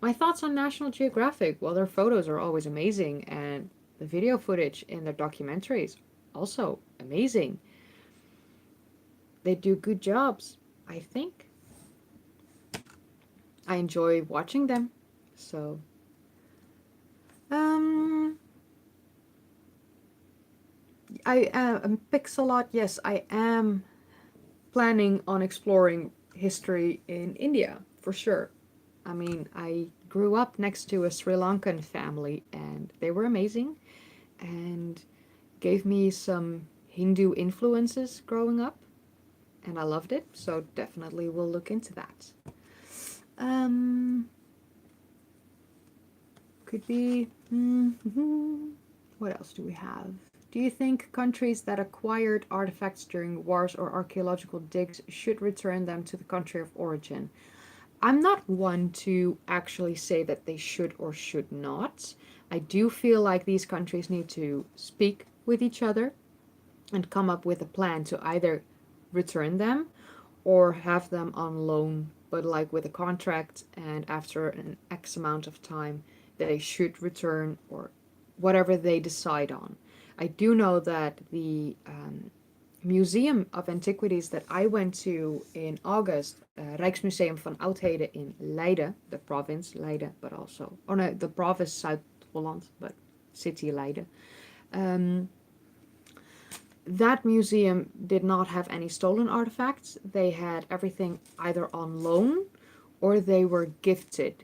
My thoughts on National Geographic? Well, their photos are always amazing, and the video footage in their documentaries also amazing. They do good jobs, I think. I enjoy watching them. So, um, I Pixelot. Yes, I am planning on exploring history in India for sure. I mean, I grew up next to a Sri Lankan family, and they were amazing, and gave me some Hindu influences growing up, and I loved it. So definitely, we'll look into that. Um, could be. What else do we have? Do you think countries that acquired artifacts during wars or archaeological digs should return them to the country of origin? I'm not one to actually say that they should or should not. I do feel like these countries need to speak with each other and come up with a plan to either return them or have them on loan, but like with a contract, and after an X amount of time, they should return or whatever they decide on. I do know that the Museum of Antiquities that I went to in August, Rijksmuseum van Oudheden in Leiden, the province Leiden, but also, oh no, the province Zuid-Holland, but city Leiden. Um, that museum did not have any stolen artifacts. They had everything either on loan or they were gifted,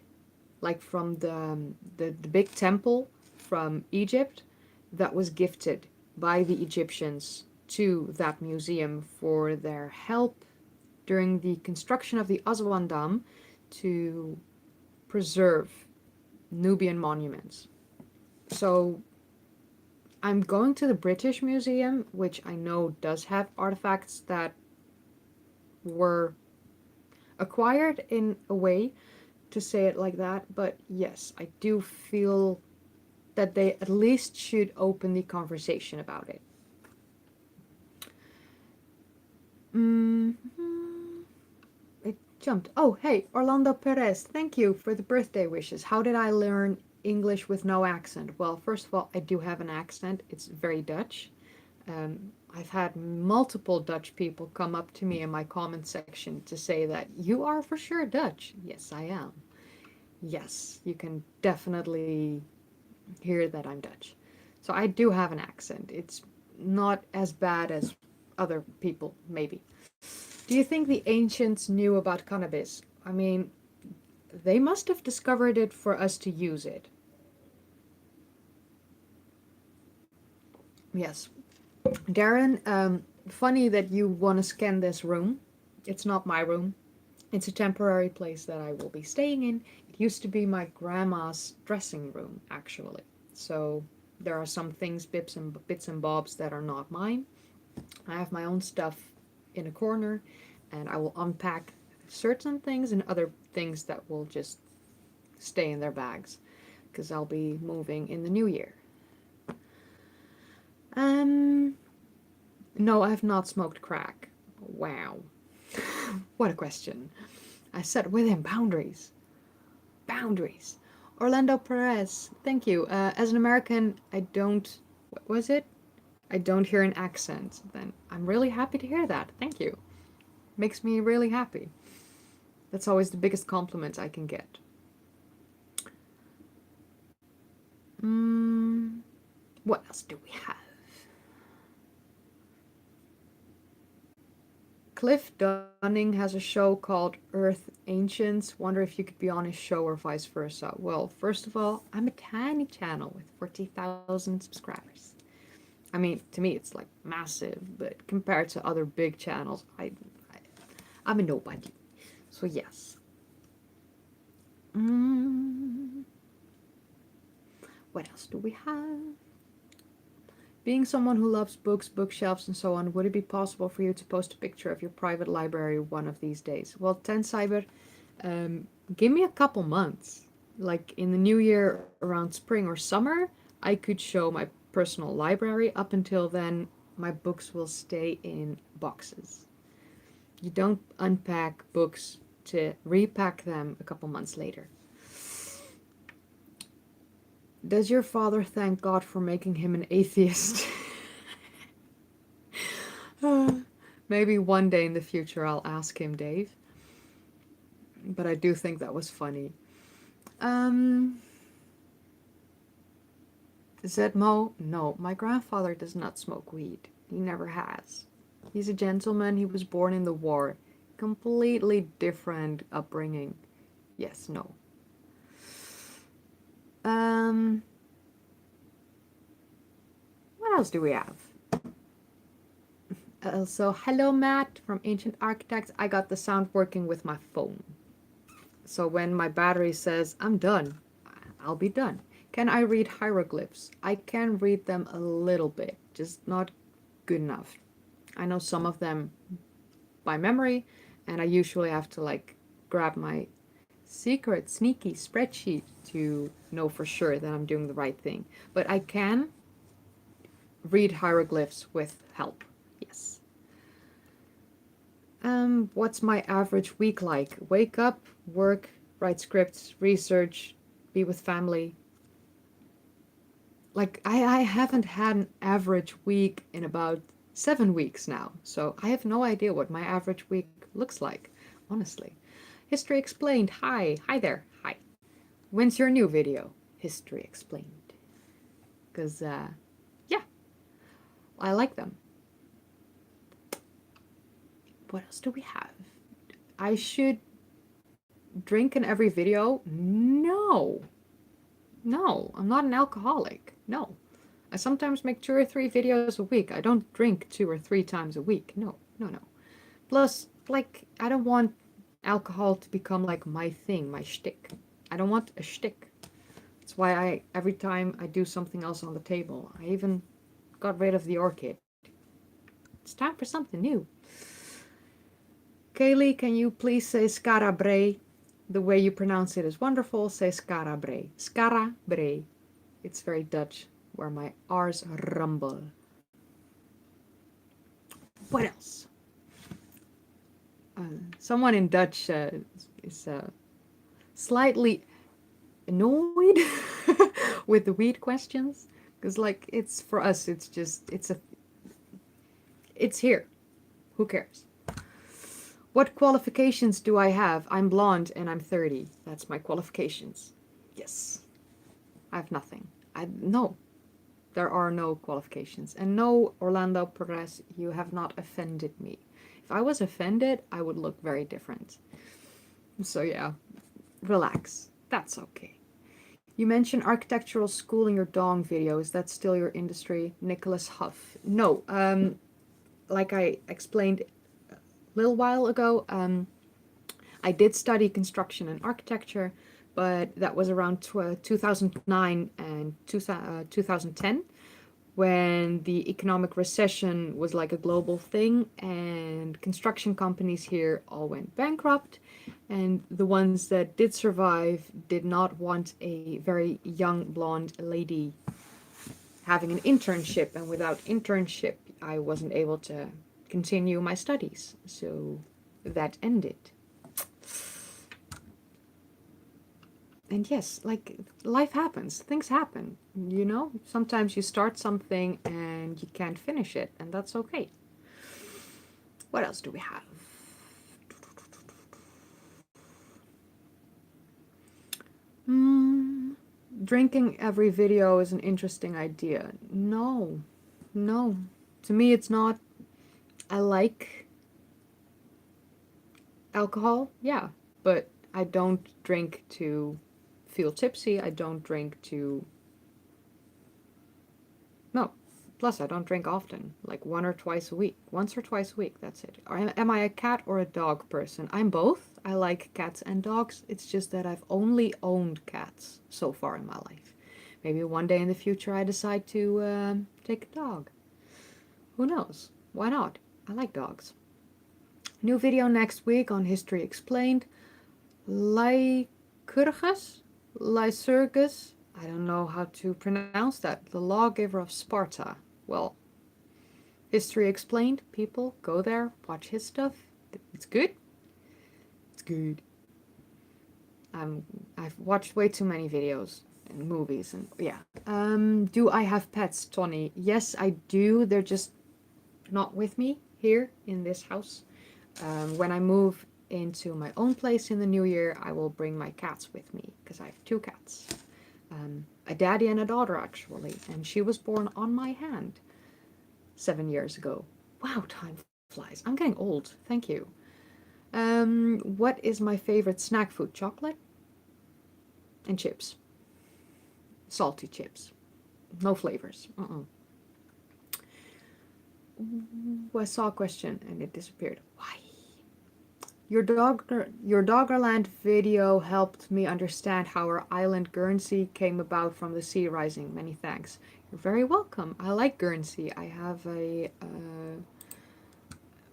like from the big temple from Egypt that was gifted by the Egyptians to that museum for their help during the construction of the Aswan Dam to preserve Nubian monuments. So I'm going to the British Museum, which I know does have artifacts that were acquired in a way, to say it like that. But yes, I do feel that they at least should open the conversation about it. It jumped. Oh, hey, Orlando Perez, thank you for the birthday wishes. How did I learn English with no accent? Well, first of all, I do have an accent. It's very Dutch. I've had multiple Dutch people come up to me in my comment section to say that you are for sure Dutch. Yes, I am. Yes, you can definitely hear that I'm Dutch. So I do have an accent. It's not as bad as other people, maybe. Do you think the ancients knew about cannabis? I mean, they must have discovered it for us to use it. Yes. Darren, funny that you want to scan this room. It's not my room. It's a temporary place that I will be staying in. It used to be my grandma's dressing room, actually. So there are some things, bits and bobs that are not mine. I have my own stuff in a corner, and I will unpack certain things and other things that will just stay in their bags because I'll be moving in the new year. Um, no, I have not smoked crack. Wow. What a question. I set with him boundaries. Boundaries. Orlando Perez, thank you. As an American, I don't. What was it? I don't hear an accent. Then I'm really happy to hear that. Thank you. Makes me really happy. That's always the biggest compliment I can get. What else do we have? Cliff Dunning has a show called Earth Ancients. Wonder if you could be on his show or vice versa. Well, first of all, I'm a tiny channel with 40,000 subscribers. I mean, to me, it's like massive, but compared to other big channels, I'm a nobody. So yes. What else do we have? Being someone who loves books, bookshelves, and so on, would it be possible for you to post a picture of your private library one of these days? Well, Cyber, give me a couple months. Like in the new year, around spring or summer, I could show my personal library. Up until then, my books will stay in boxes. You don't unpack books to repack them a couple months later. Does your father thank God for making him an atheist? Maybe one day in the future I'll ask him, Dave. But I do think that was funny. Zedmo? No, my grandfather does not smoke weed. He never has. He's a gentleman. He was born in the war. Completely different upbringing. Yes, no. What else do we have? So, hello Matt from Ancient Architects. I got the sound working with my phone. So when my battery says I'm done, I'll be done. Can I read hieroglyphs? I can read them a little bit, just not good enough. I know some of them by memory, and I usually have to like grab my secret sneaky spreadsheet to know for sure that I'm doing the right thing. But I can read hieroglyphs with help. Yes. What's my average week like? Wake up, work, write scripts, research, be with family. Like I haven't had an average week in about 7 weeks now, so I have no idea what my average week looks like, honestly. History Explained. Hi there. Hi. When's your new video? History Explained. Because, yeah, I like them. What else do we have? I should drink in every video? No. No, I'm not an alcoholic. No. I sometimes make 2 or 3 videos a week. I don't drink 2 or 3 times a week. No. Plus, like, I don't want alcohol to become like my thing, my shtick. I don't want a shtick. That's why every time I do something else on the table, I even got rid of the orchid. It's time for something new. Kaylee, can you please say Skarabre? The way you pronounce it is wonderful. Say Skarabre. Skarabre. It's very Dutch, where my R's rumble. What else? Someone in Dutch is slightly annoyed with the weed questions, because like it's for us, it's here. Who cares? What qualifications do I have? I'm blonde and I'm 30. That's my qualifications. Yes. I have nothing. No. There are no qualifications. And no, Orlando Perez, you have not offended me. If I was offended, I would look very different. So yeah, relax. That's okay. You mentioned architectural school in your Dong video. Is that still your industry? Nicholas Huff. No, like I explained a little while ago, I did study construction and architecture, but that was around 2009 and 2010, when the economic recession was like a global thing and construction companies here all went bankrupt, and the ones that did survive did not want a very young blonde lady having an internship, and without internship I wasn't able to continue my studies, so that ended. And yes, like life happens, things happen, you know? Sometimes you start something and you can't finish it, and that's okay. What else do we have? Hmm. Drinking every video is an interesting idea. No, no. To me, it's not. I like alcohol, yeah, but I don't drink to feel tipsy. I don't drink to. No. Plus, I don't drink often, like one or twice a week. Once or twice a week, that's it. Am I a cat or a dog person? I'm both. I like cats and dogs. It's just that I've only owned cats so far in my life. Maybe one day in the future I decide to take a dog. Who knows? Why not? I like dogs. New video next week on History Explained. Lycurgus? Lycurgus? I don't know how to pronounce that. The lawgiver of Sparta. Well, History Explained, people, go there, watch his stuff. It's good. It's good. I've watched way too many videos and movies and yeah. Do I have pets, Tony? Yes, I do. They're just not with me here in this house. When I move into my own place in the new year, I will bring my cats with me because I have two cats. A daddy and a daughter actually, and she was born on my hand 7 years ago. Wow, time flies. I'm getting old. Thank you. What is my favorite snack food? Chocolate and chips. Salty chips. No flavors. I saw a question and it disappeared. Why? Your Doggerland video helped me understand how our island Guernsey came about from the sea rising. Many thanks. You're very welcome. I like Guernsey. I have a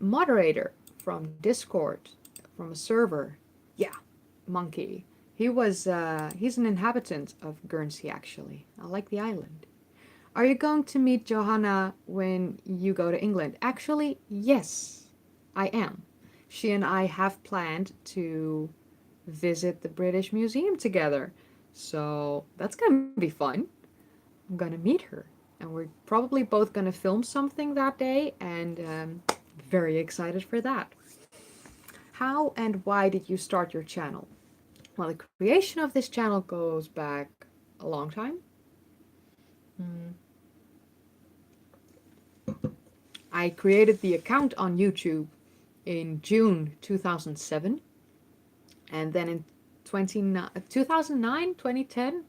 moderator from Discord, from a server. Yeah, Monkey. He's an inhabitant of Guernsey actually. I like the island. Are you going to meet Johanna when you go to England? Actually, yes, I am. She and I have planned to visit the British Museum together. So that's going to be fun. I'm going to meet her. And we're probably both going to film something that day. And very excited for that. How and why did you start your channel? Well, the creation of this channel goes back a long time. I created the account on YouTube in June 2007, and then in 2009, 2010,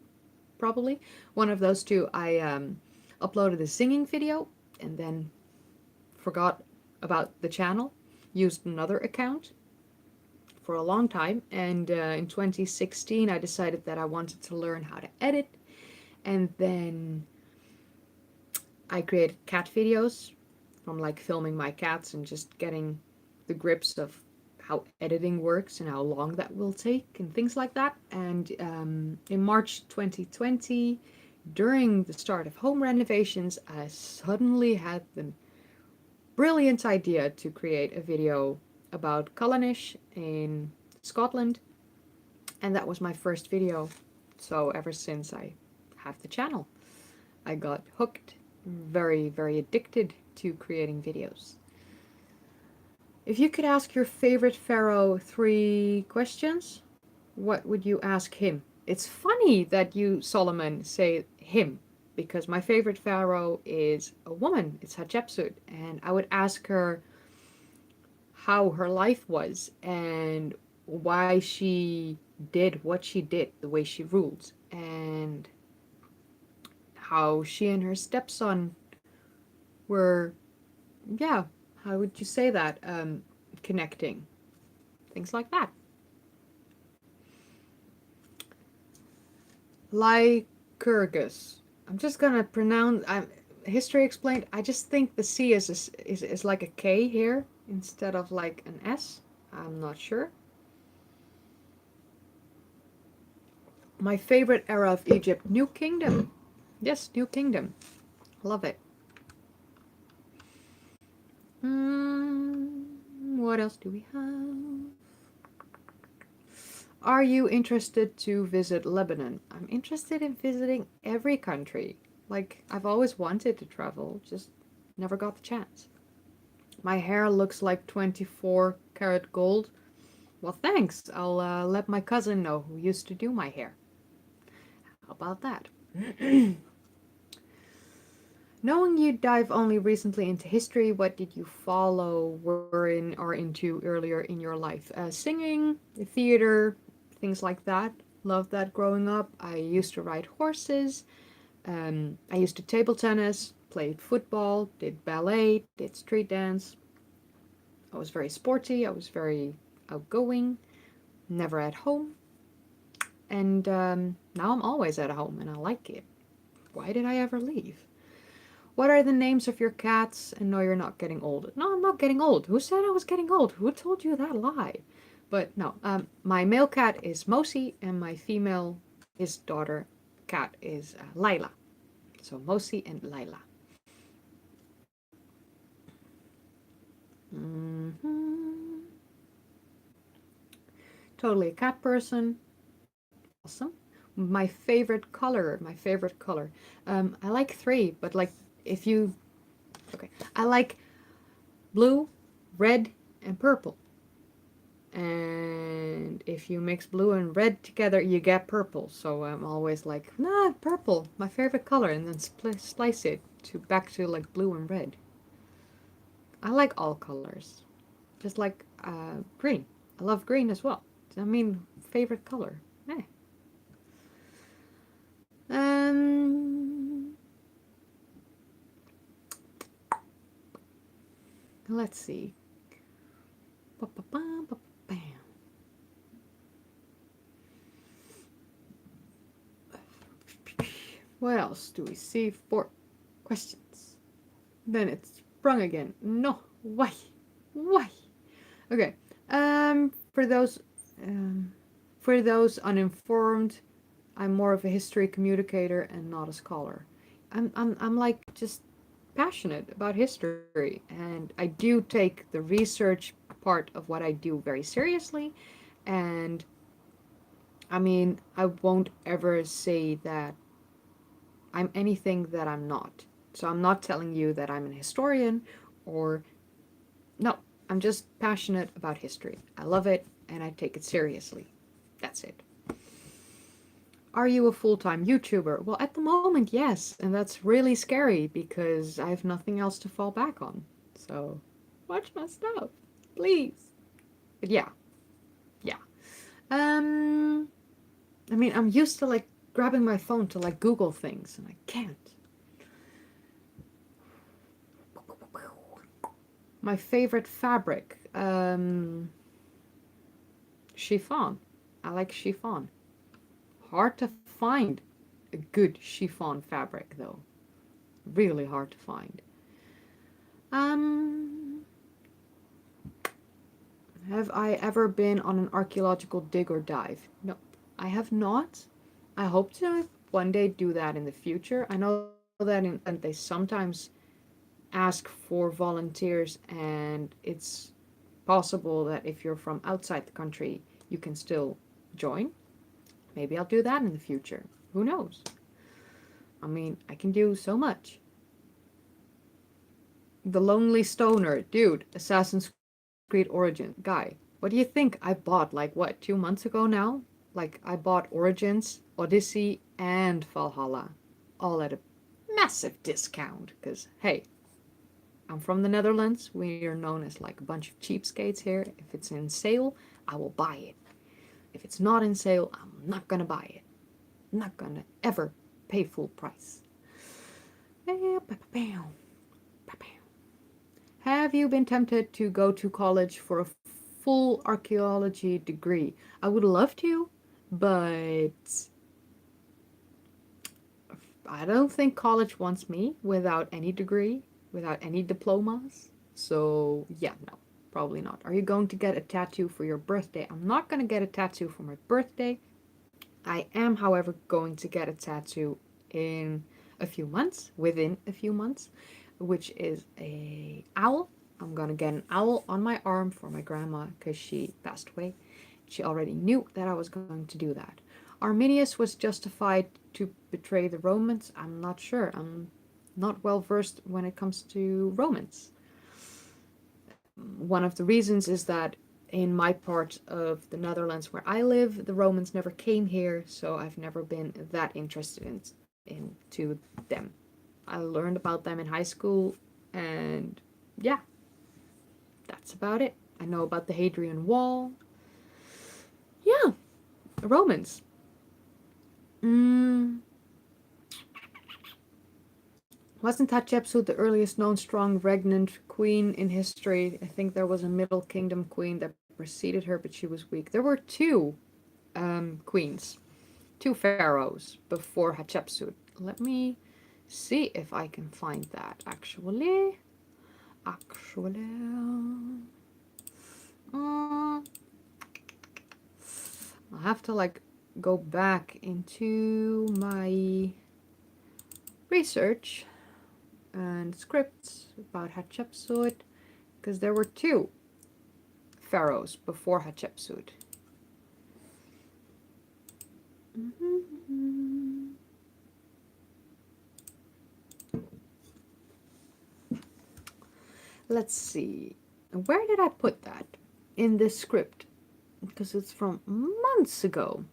probably, one of those two, I uploaded a singing video and then forgot about the channel, used another account for a long time, and in 2016 I decided that I wanted to learn how to edit, and then I created cat videos from like filming my cats and just getting the grips of how editing works and how long that will take and things like that. And in March 2020, during the start of home renovations, I suddenly had the brilliant idea to create a video about Callanish in Scotland, and that was my first video. So ever since I have the channel, I got hooked, very, very addicted to creating videos. If you could ask your favorite pharaoh 3 questions, what would you ask him? It's funny that you, Solomon, say him, because my favorite pharaoh is a woman. It's Hatshepsut, and I would ask her how her life was and why she did what she did, the way she ruled, and how she and her stepson were, yeah, how would you say that? Connecting. Things like that. Lycurgus. I'm just gonna pronounce. History Explained. I just think the C is like a K here instead of like an S. I'm not sure. My favorite era of Egypt, New Kingdom. Yes, New Kingdom. Love it. What else do we have? Are you interested to visit Lebanon? I'm interested in visiting every country. Like, I've always wanted to travel, just never got the chance. My hair looks like 24 karat gold. Well, thanks. I'll let my cousin know who used to do my hair. How about that? Knowing you dive only recently into history, what did you follow, were in, or into earlier in your life? Singing, theater, things like that. Loved that growing up. I used to ride horses. I used to table tennis, played football, did ballet, did street dance. I was very sporty. I was very outgoing, never at home. And now I'm always at home and I like it. Why did I ever leave? What are the names of your cats? And no, you're not getting old. No, I'm not getting old. Who said I was getting old? Who told you that lie? But no, my male cat is Mosi, and my female, his daughter cat, is Lila. So Mosi and Lila. hmm Totally a cat person. Awesome. My favorite color. My favorite color. I like three, but like if you okay, I like blue, red, and purple. And if you mix blue and red together, you get purple. So I'm always like, nah, purple, my favorite color, and then slice it to back to like blue and red. I like all colors, just like green. I love green as well. I mean, favorite color. Eh. Um, let's see. Ba-ba-bam. What else do we see for questions? Then it's sprung again. No, why? Why? Okay. For um, those uninformed, I'm more of a history communicator and not a scholar. I'm like just passionate about history, and I do take the research part of what I do very seriously. And I mean, I won't ever say that I'm anything that I'm not. So I'm not telling you that I'm an historian or no, I'm just passionate about history. I love it and I take it seriously. That's it. Are you a full time YouTuber? Well, at the moment, yes. And that's really scary because I have nothing else to fall back on. So, watch my stuff, please. But yeah, yeah. Um, I mean, I'm used to like grabbing my phone to like Google things and I can't. My favorite fabric, chiffon. I like chiffon. Hard to find a good chiffon fabric, though. Really hard to find. Um, have I ever been on an archaeological dig or dive? No, I have not. I hope to one day do that in the future. I know that in and they sometimes ask for volunteers, and it's possible that if you're from outside the country, you can still join. Maybe I'll do that in the future. Who knows? I mean, I can do so much. The Lonely Stoner, dude, Assassin's Creed Origin, guy. What do you think I bought like what, 2 months ago now? Like I bought Origins, Odyssey, and Valhalla, all at a massive discount. Because hey, I'm from the Netherlands. We are known as like a bunch of cheapskates here. If it's in sale, I will buy it. If it's not in sale, I'm not gonna buy it. I'm not gonna ever pay full price. Have you been tempted to go to college for a full archaeology degree? I would love to, but I don't think college wants me without any degree, without any diplomas. So, yeah, no, probably not. Are you going to get a tattoo for your birthday? I'm not going to get a tattoo for my birthday. I am, however, going to get a tattoo in a few months, within a few months, which is a owl. I'm gonna get an owl on my arm for my grandma because she passed away, She already knew that I was going to do that. Arminius was justified to betray the Romans. I'm not sure. I'm not well versed when it comes to Romans. One of the reasons is that in my part of the Netherlands where I live, the Romans never came here, so I've never been that interested into them. I learned about them in high school, and yeah, that's about it. I know about the Hadrian Wall. Yeah, Romans. Wasn't Hatshepsut the earliest known strong regnant queen in history? I think there was a Middle Kingdom queen that preceded her, but she was weak. There were two queens, two pharaohs before Hatshepsut. Let me see if I can find that actually. I'll have to like go back into my research and scripts about Hatshepsut, because there were two pharaohs before Hatshepsut. Let's see. Where did I put that? In this script. Because it's from months ago.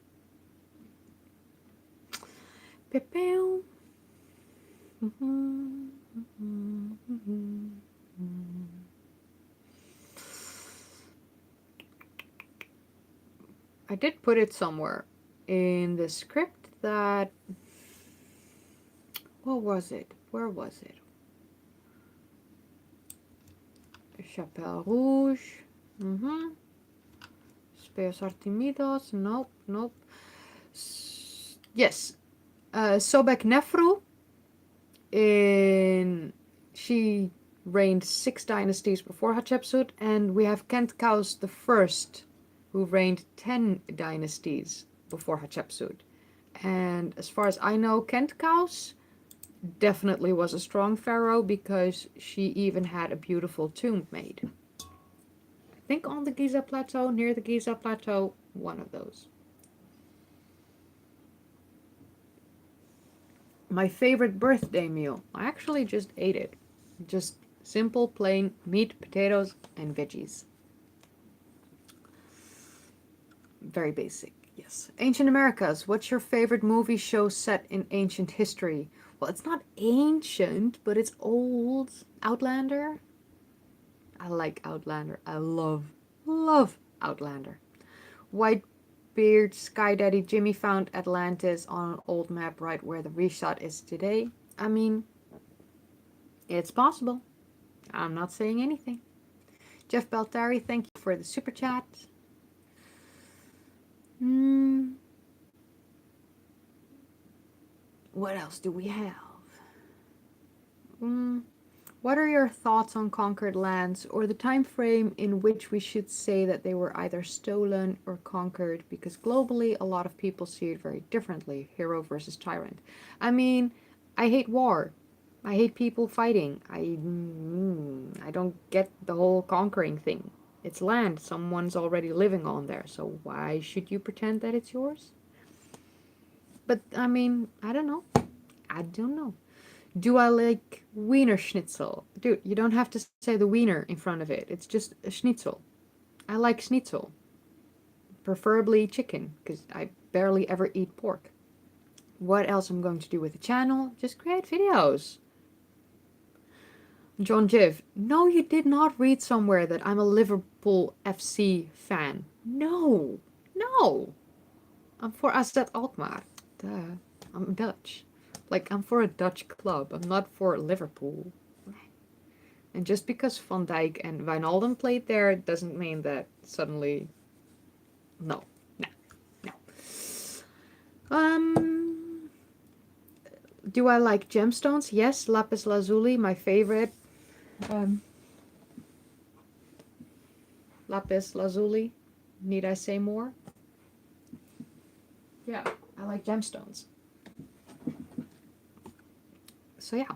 I did put it somewhere in the script that... What was it? Where was it? Chapelle Rouge. Spears Artemidos. Nope, nope. Yes. Sobek Nefru. She reigned 6 dynasties before Hatshepsut, and we have Khentkaus the First, who reigned 10 dynasties before Hatshepsut. And as far as I know, Khentkaus definitely was a strong pharaoh, because she even had a beautiful tomb made. I think on the Giza Plateau, near the Giza Plateau, one of those. My favorite birthday meal. I actually just ate it. Just simple, plain meat, potatoes, and veggies. Very basic, yes. Ancient Americas. What's your favorite movie show set in ancient history? Well, it's not ancient, but it's old. Outlander. I like Outlander. I love Outlander. Whitebeard Sky Daddy Jimmy found Atlantis on an old map right where the Rishat is today. I mean, it's possible. I'm not saying anything. Jeff Beltari, thank you for the super chat. What else do we have? What are your thoughts on conquered lands, or the time frame in which we should say that they were either stolen or conquered? Because globally, a lot of people see it very differently. Hero versus tyrant. I mean, I hate war. I hate people fighting. I don't get the whole conquering thing. It's land. Someone's already living on there. So why should you pretend that it's yours? But, I mean, I don't know. I don't know. Do I like Wiener Schnitzel? Dude, you don't have to say the wiener in front of it. It's just a schnitzel. I like schnitzel. Preferably chicken, because I barely ever eat pork. What else I'm going to do with the channel? Just create videos. John Jiv. No, you did not read somewhere that I'm a Liverpool FC fan. No. No. I'm for AZ Alkmaar. Duh. I'm Dutch. Like, I'm for a Dutch club. I'm not for Liverpool. And just because Van Dijk and Wijnaldum played there doesn't mean that suddenly... No. Do I like gemstones? Yes, lapis lazuli, my favorite. Lapis lazuli. Need I say more? Yeah, I like gemstones. So yeah.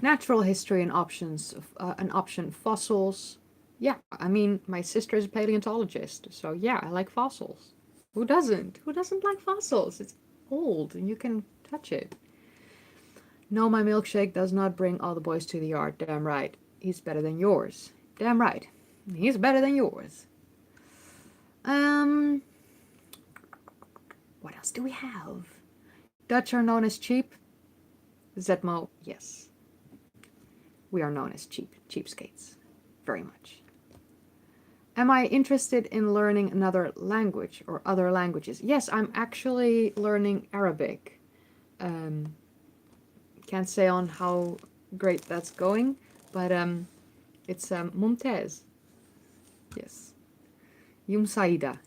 Natural history and options, an option fossils. Yeah, I mean, my sister is a paleontologist, so yeah, I like fossils. Who doesn't? Who doesn't like fossils? It's old and you can touch it. No, my milkshake does not bring all the boys to the yard. Damn right. He's better than yours. Damn right. He's better than yours. Um, what else do we have? Dutch are known as cheap. Zetmo, yes. We are known as cheapskates. Very much. Am I interested in learning another language or other languages? Yes, I'm actually learning Arabic. Can't say on how great that's going, but it's Mumtaz. Yes. Yum Saida.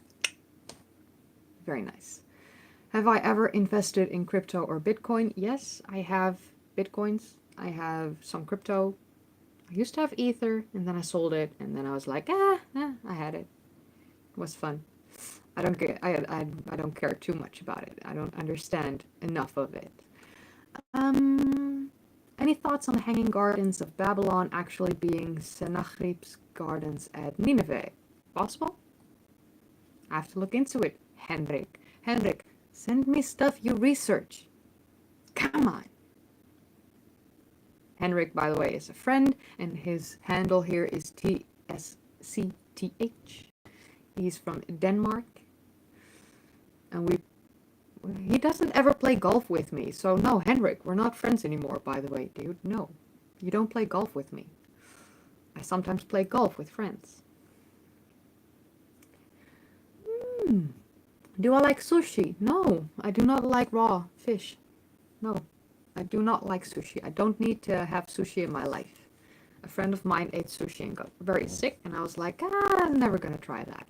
Very nice. Have I ever invested in crypto or Bitcoin? Yes, I have Bitcoins. I have some crypto. I used to have Ether, and then I sold it, and then I was like, I had it. It was fun. I don't care too much about it. I don't understand enough of it. Any thoughts on the Hanging Gardens of Babylon actually being Sennacherib's gardens at Nineveh? Possible? I have to look into it. Hendrik. Hendrik, send me stuff you research. Come on. Henrik, by the way, is a friend, and his handle here is TSCTH. He's from Denmark, and he doesn't ever play golf with me. So no, Henrik, we're not friends anymore, by the way, dude. No, you don't play golf with me. I sometimes play golf with friends. Do I like sushi? No, I do not like raw fish. No, I do not like sushi. I don't need to have sushi in my life. A friend of mine ate sushi and got very sick, and I was like, I'm never gonna try that.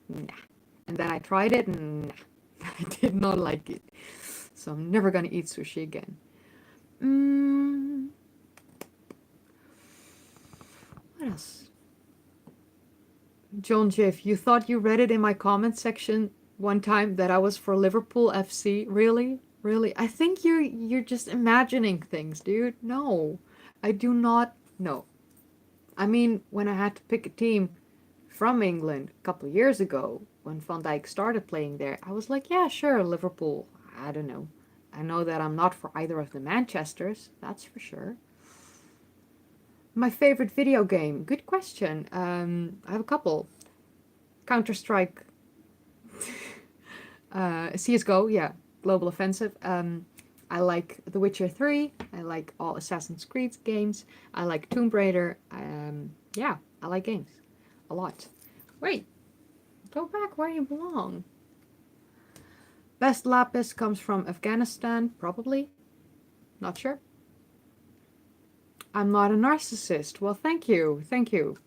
Nah. And then I tried it, and nah, I did not like it. So I'm never gonna eat sushi again. What else? John Jiff, you thought you read it in my comment section one time that I was for Liverpool FC? Really? Really? I think you're just imagining things, dude. No. I do not know. I mean, when I had to pick a team from England a couple of years ago, when Van Dijk started playing there, I was like, yeah, sure, Liverpool. I don't know. I know that I'm not for either of the Manchesters, that's for sure. My favorite video game? Good question. I have a couple. Counter-Strike. CSGO, yeah. Global Offensive. I like The Witcher 3. I like all Assassin's Creed games. I like Tomb Raider. Yeah, I like games. A lot. Wait. Go back where you belong. Best lapis comes from Afghanistan, probably. Not sure. I'm not a narcissist. Well, thank you. Thank you.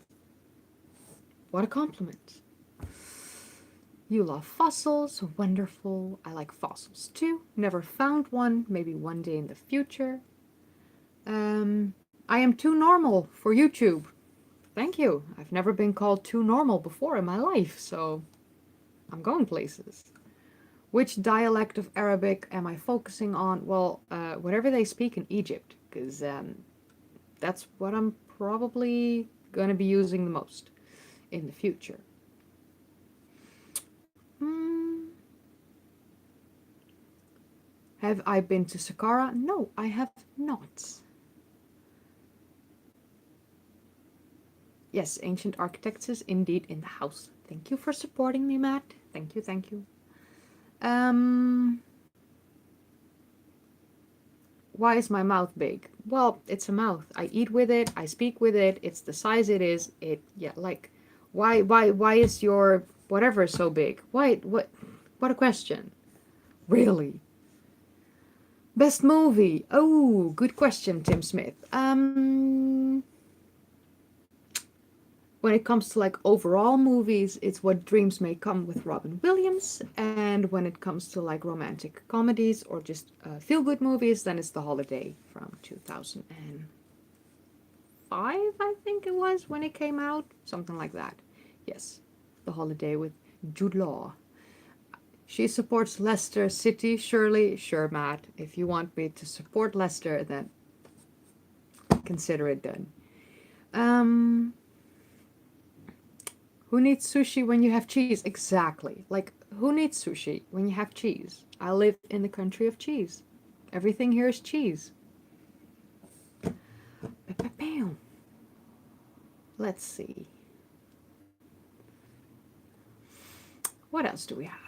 What a compliment. You love fossils. Wonderful. I like fossils too. Never found one. Maybe one day in the future. I am too normal for YouTube. Thank you. I've never been called too normal before in my life, so I'm going places. Which dialect of Arabic am I focusing on? Well, whatever they speak in Egypt, because that's what I'm probably going to be using the most in the future. Have I been to Saqqara? No, I have not. Yes, Ancient Architects is indeed in the house. Thank you for supporting me, Matt. Thank you, thank you. Why is my mouth big? Well, it's a mouth. I eat with it. I speak with it. It's the size it is. Like, why is your whatever so big? What a question. Really? Best movie? Oh, good question, Tim Smith. When it comes to like overall movies, it's What Dreams May Come with Robin Williams. And when it comes to like romantic comedies or just feel-good movies, then it's The Holiday from 2005, I think it was, when it came out. Something like that. Yes, The Holiday with Jude Law. She supports Leicester City, surely. Sure, Matt. If you want me to support Leicester, then consider it done. Um, who needs sushi when you have cheese? Exactly. Like, who needs sushi when you have cheese? I live in the country of cheese. Everything here is cheese. Bam. Let's see. What else do we have?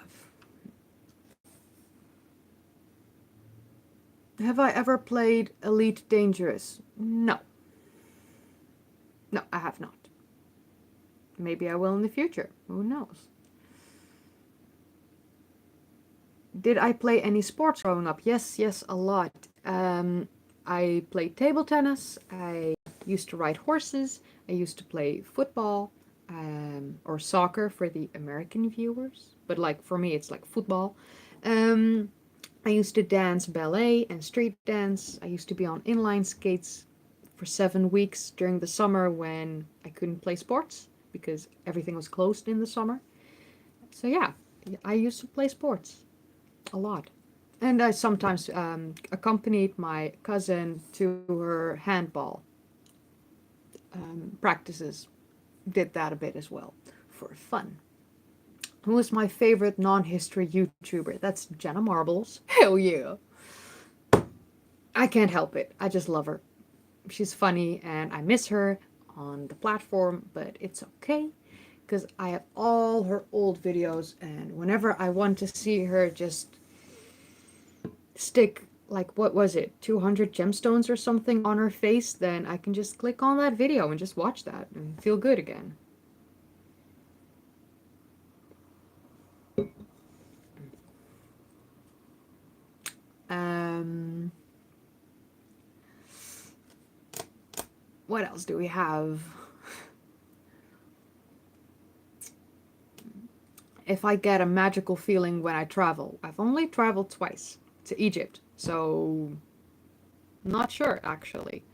Have I ever played Elite Dangerous? No. No, I have not. Maybe I will in the future. Who knows? Did I play any sports growing up? Yes, a lot. I played table tennis. I used to ride horses. I used to play football, or soccer for the American viewers. But like for me, it's like football. Um, I used to dance ballet and street dance. I used to be on inline skates for 7 weeks during the summer when I couldn't play sports because everything was closed in the summer. So yeah, I used to play sports a lot. And I sometimes accompanied my cousin to her handball practices. Did that a bit as well for fun. Who is my favorite non-history YouTuber? That's Jenna Marbles. Hell yeah. I can't help it. I just love her. She's funny and I miss her on the platform, but it's okay because I have all her old videos, and whenever I want to see her just stick, like, what was it, 200 gemstones or something on her face, then I can just click on that video and just watch that and feel good again. What else do we have? If I get a magical feeling when I travel. I've only traveled twice to Egypt, so not sure actually.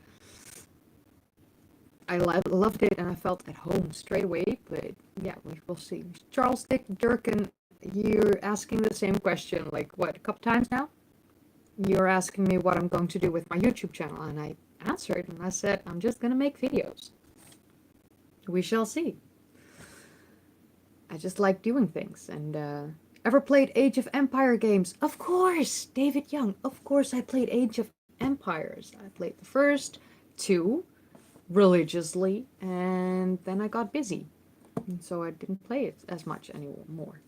I loved it and I felt at home straight away, but yeah, we will see. Charles Dick Durkin, you're asking the same question like what, a couple times now? You're asking me what I'm going to do with my YouTube channel, and I answered and I said I'm just gonna make videos. We shall see. I just like doing things. And ever played Age of Empire games? Of course, David Young. Of course I played Age of Empires. I played the first two religiously, and then I got busy. And so I didn't play it as much anymore.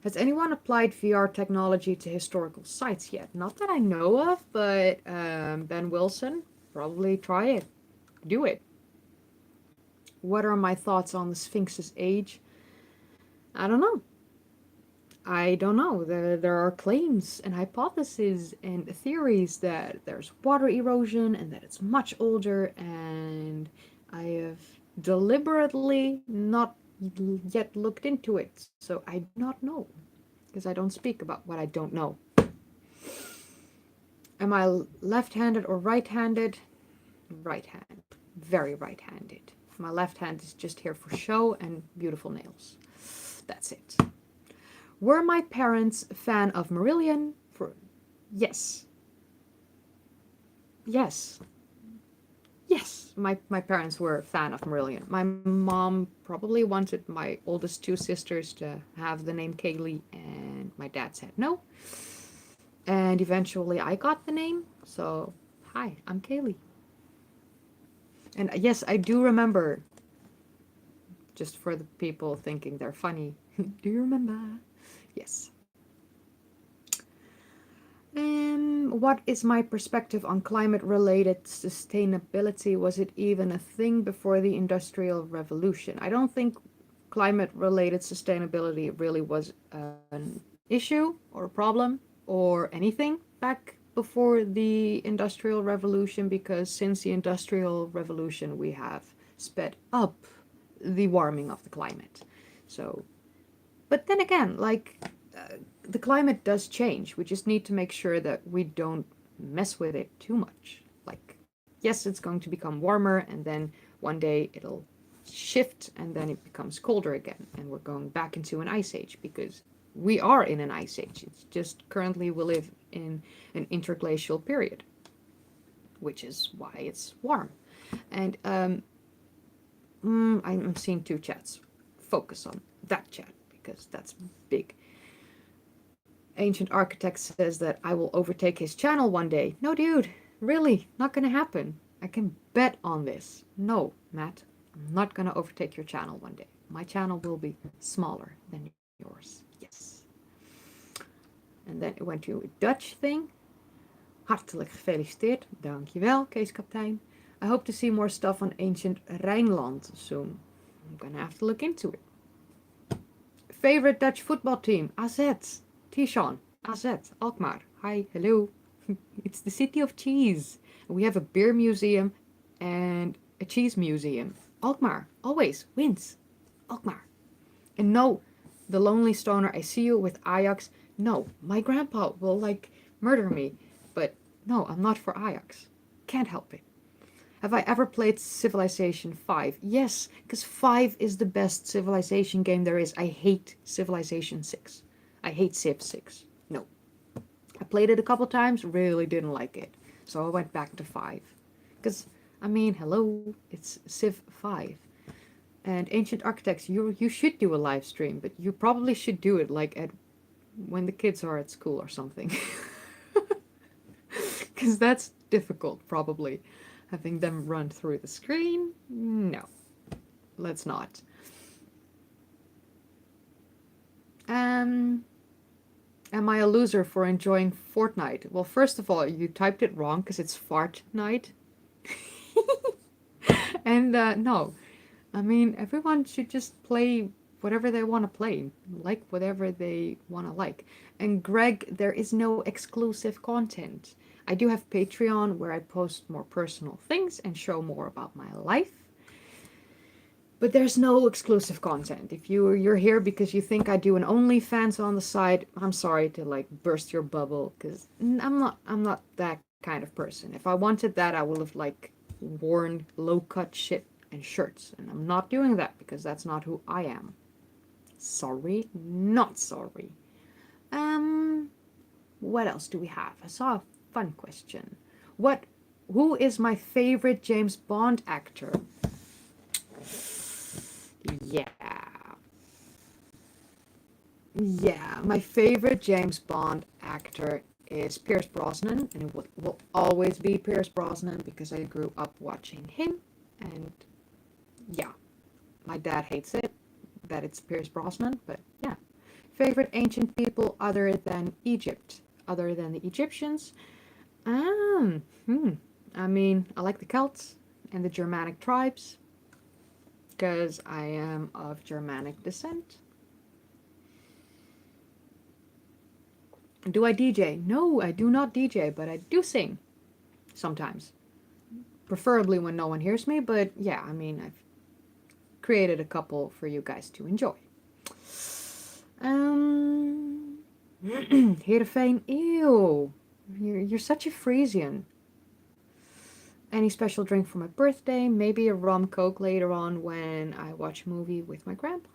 Has anyone applied VR technology to historical sites yet? Not that I know of, but Ben Wilson, probably try it. Do it. What are my thoughts on the Sphinx's age? I don't know. I don't know. There are claims and hypotheses and theories that there's water erosion and that it's much older, and I have deliberately not yet looked into it, so I do not know, because I don't speak about what I don't know. Am I left-handed or right-handed? Right hand. Very right-handed. My left hand is just here for show and beautiful nails. That's it. Were my parents a fan of Marillion? Yes. Yes. Yes. My parents were a fan of Marillion. My mom probably wanted my oldest two sisters to have the name Kaylee, and my dad said no. And eventually I got the name, so hi, I'm Kaylee. And yes, I do remember, just for the people thinking they're funny, do you remember? Yes. What is my perspective on climate-related sustainability? Was it even a thing before the Industrial Revolution? I don't think climate-related sustainability really was an issue or a problem or anything back before the Industrial Revolution, because since the Industrial Revolution we have sped up the warming of the climate. So, but then again, like, the climate does change. We just need to make sure that we don't mess with it too much. Like, yes, it's going to become warmer, and then one day it'll shift, and then it becomes colder again, and we're going back into an ice age, because we are in an ice age. It's just currently we live in an interglacial period, which is why it's warm. And I'm seeing two chats. Focus on that chat because that's big. Ancient Architect says that I will overtake his channel one day. No, dude, really, not gonna happen. I can bet on this. No, Matt, I'm not gonna overtake your channel one day. My channel will be smaller than yours. Yes. And then it went to a Dutch thing. Hartelijk gefeliciteerd. Dankjewel, Keeskaptein. I hope to see more stuff on ancient Rijnland soon. I'm gonna have to look into it. Favorite Dutch football team? AZ. Tishon. AZ. Alkmaar. Hi, hello. It's the city of cheese. We have a beer museum and a cheese museum. Alkmaar always wins. Alkmaar. And no, the lonely stoner, I see you with Ajax. No, my grandpa will like murder me. But no, I'm not for Ajax. Can't help it. Have I ever played Civilization 5? Yes, because 5 is the best Civilization game there is. I hate Civilization 6. I hate Civ 6. No. I played it a couple times, really didn't like it. So I went back to 5. Because, I mean, hello, it's Civ 5. And Ancient Architects, you should do a live stream, but you probably should do it like at when the kids are at school or something. Because that's difficult, probably. Having them run through the screen? No, let's not. Am I a loser for enjoying Fortnite? Well, first of all, you typed it wrong because it's fart night. And no, I mean, everyone should just play whatever they want to play, like whatever they want to like. And Greg, there is no exclusive content. I do have Patreon where I post more personal things and show more about my life. But there's no exclusive content. If you're here because you think I do an OnlyFans on the side, I'm sorry to like burst your bubble because I'm not that kind of person. If I wanted that, I would have like worn low-cut shit and shirts, and I'm not doing that because that's not who I am. Sorry, not sorry. What else do we have? I saw a fun question. Who is my favorite James Bond actor? Yeah. Yeah, my favorite James Bond actor is Pierce Brosnan, and it will always be Pierce Brosnan because I grew up watching him, and yeah, my dad hates it that it's Pierce Brosnan, but yeah. Favorite ancient people other than Egypt, other than the Egyptians? I mean, I like the Celts and the Germanic tribes because I am of Germanic descent. Do I DJ? No, I do not DJ, but I do sing sometimes. Preferably when no one hears me, but yeah, I mean, I've created a couple for you guys to enjoy. Heerenveen, ew. You're such a Frisian. Any special drink for my birthday? Maybe a rum coke later on when I watch a movie with my grandpa.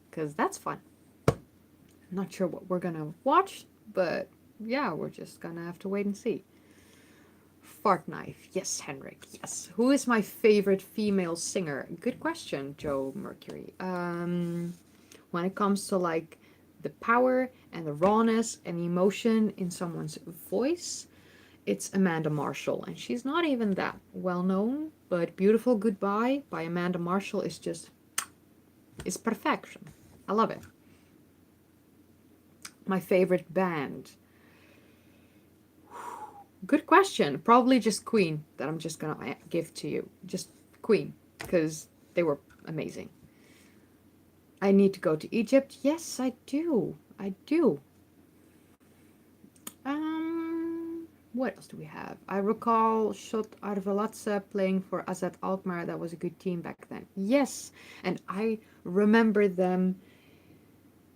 Because that's fun. I'm not sure what we're gonna watch, but yeah, we're just gonna have to wait and see. Fart knife. Yes, Henrik. Yes. Who is my favorite female singer? Good question, Joe Mercury. When it comes to like the power and the rawness and emotion in someone's voice, it's Amanda Marshall, and she's not even that well known, but Beautiful Goodbye by Amanda Marshall is just, it's perfection. I love it. My favorite band. Good question. Probably just Queen that I'm just gonna give to you. Just Queen, because they were amazing. I need to go to Egypt. Yes, I do. I do. What else do we have? I recall Shot Arveladze playing for AZ Alkmaar. That was a good team back then. Yes, and I remember them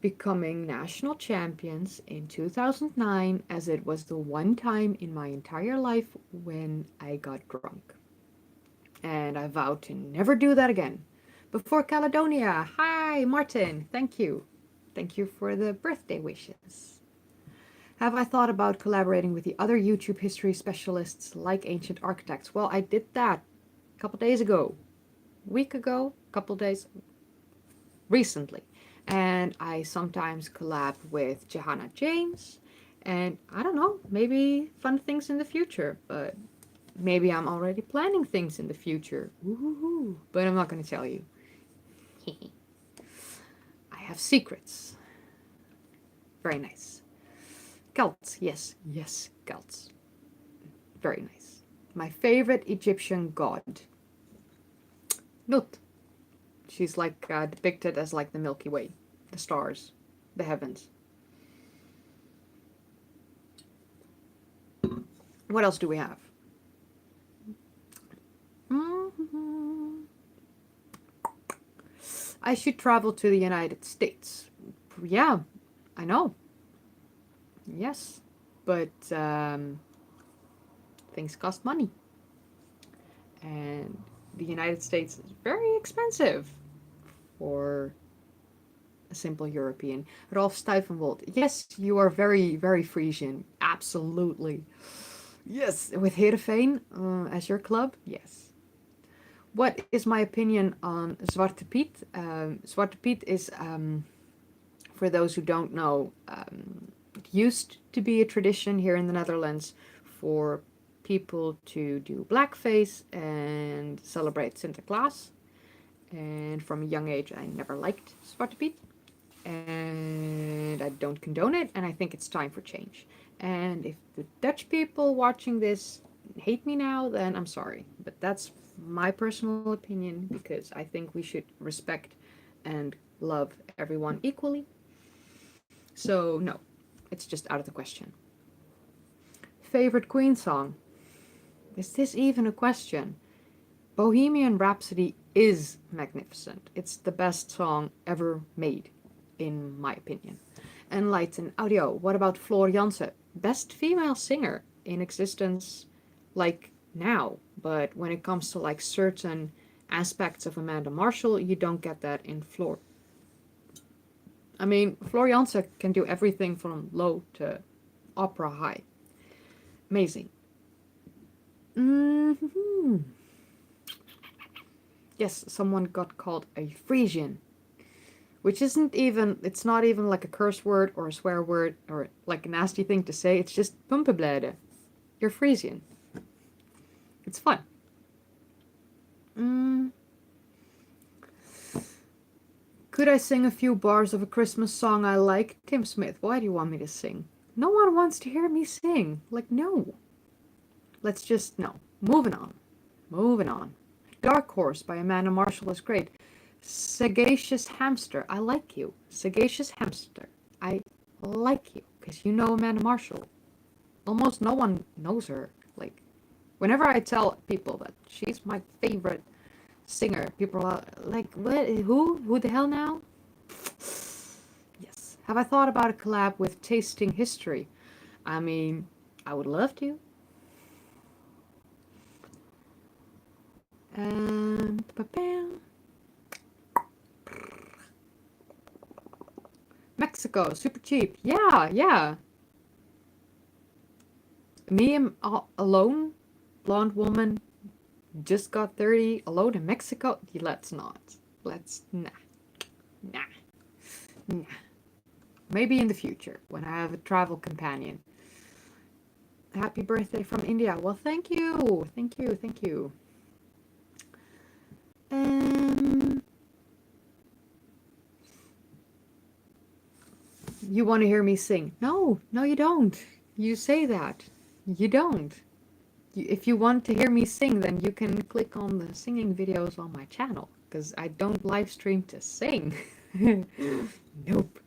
becoming national champions in 2009, as it was the one time in my entire life when I got drunk. And I vowed to never do that again. Before Caledonia, hi Martin, thank you. Thank you for the birthday wishes. Have I thought about collaborating with the other YouTube history specialists like Ancient Architects? Well, I did that a couple days ago, week ago, couple days recently. And I sometimes collab with Johanna James. And I don't know, maybe fun things in the future, but maybe I'm already planning things in the future. Woohoo! But I'm not going to tell you. I have secrets. Very nice. Celts, yes, yes, Celts. Very nice. My favorite Egyptian god, Nut. She's like depicted as like the Milky Way, the stars, the heavens. What else do we have? I should travel to the United States. Yeah, I know. Yes, but things cost money. And the United States is very expensive for a simple European. Rolf Stuyvenwold. Yes, you are very, very Frisian. Absolutely. Yes, with Heerenveen as your club. Yes. What is my opinion on Zwarte Piet? Zwarte Piet is, for those who don't know, it used to be a tradition here in the Netherlands for people to do blackface and celebrate Sinterklaas. And from a young age, I never liked Zwarte Piet. And I don't condone it, and I think it's time for change. And if the Dutch people watching this hate me now, then I'm sorry. But that's my personal opinion, because I think we should respect and love everyone equally. So, no, it's just out of the question. Favorite Queen song? Is this even a question? Bohemian Rhapsody is magnificent. It's the best song ever made, in my opinion. Enlighten Audio. What about Floor Jansen? Best female singer in existence, like now. But when it comes to like certain aspects of Amanda Marshall, you don't get that in Floor. I mean, Floor Jansen can do everything from low to opera high. Amazing. Yes, someone got called a Frisian. Which isn't even, it's not even like a curse word or a swear word or like a nasty thing to say. It's just pumpeblede. You're Frisian. It's fun. Could I sing a few bars of a Christmas song I like? Tim Smith, why do you want me to sing? No one wants to hear me sing. Like, no. Let's just, no. Moving on. Moving on. Dark Horse by Amanda Marshall is great. Sagacious Hamster, I like you. Sagacious Hamster, I like you. Because you know Amanda Marshall. Almost no one knows her. Like, whenever I tell people that she's my favorite singer, people are like, what? Who? Who the hell now? Yes. Have I thought about a collab with Tasting History? I mean, I would love to. And Mexico, super cheap. Yeah, yeah. Me and alone, blonde woman, just got 30, alone in Mexico. Let's not. Let's, nah. Maybe in the future, when I have a travel companion. Happy birthday from India. Well, thank you. Thank you, thank you. You want to hear me sing? No, no you don't. You say that. You don't. If you want to hear me sing, then you can click on the singing videos on my channel, because I don't live stream to sing. Nope.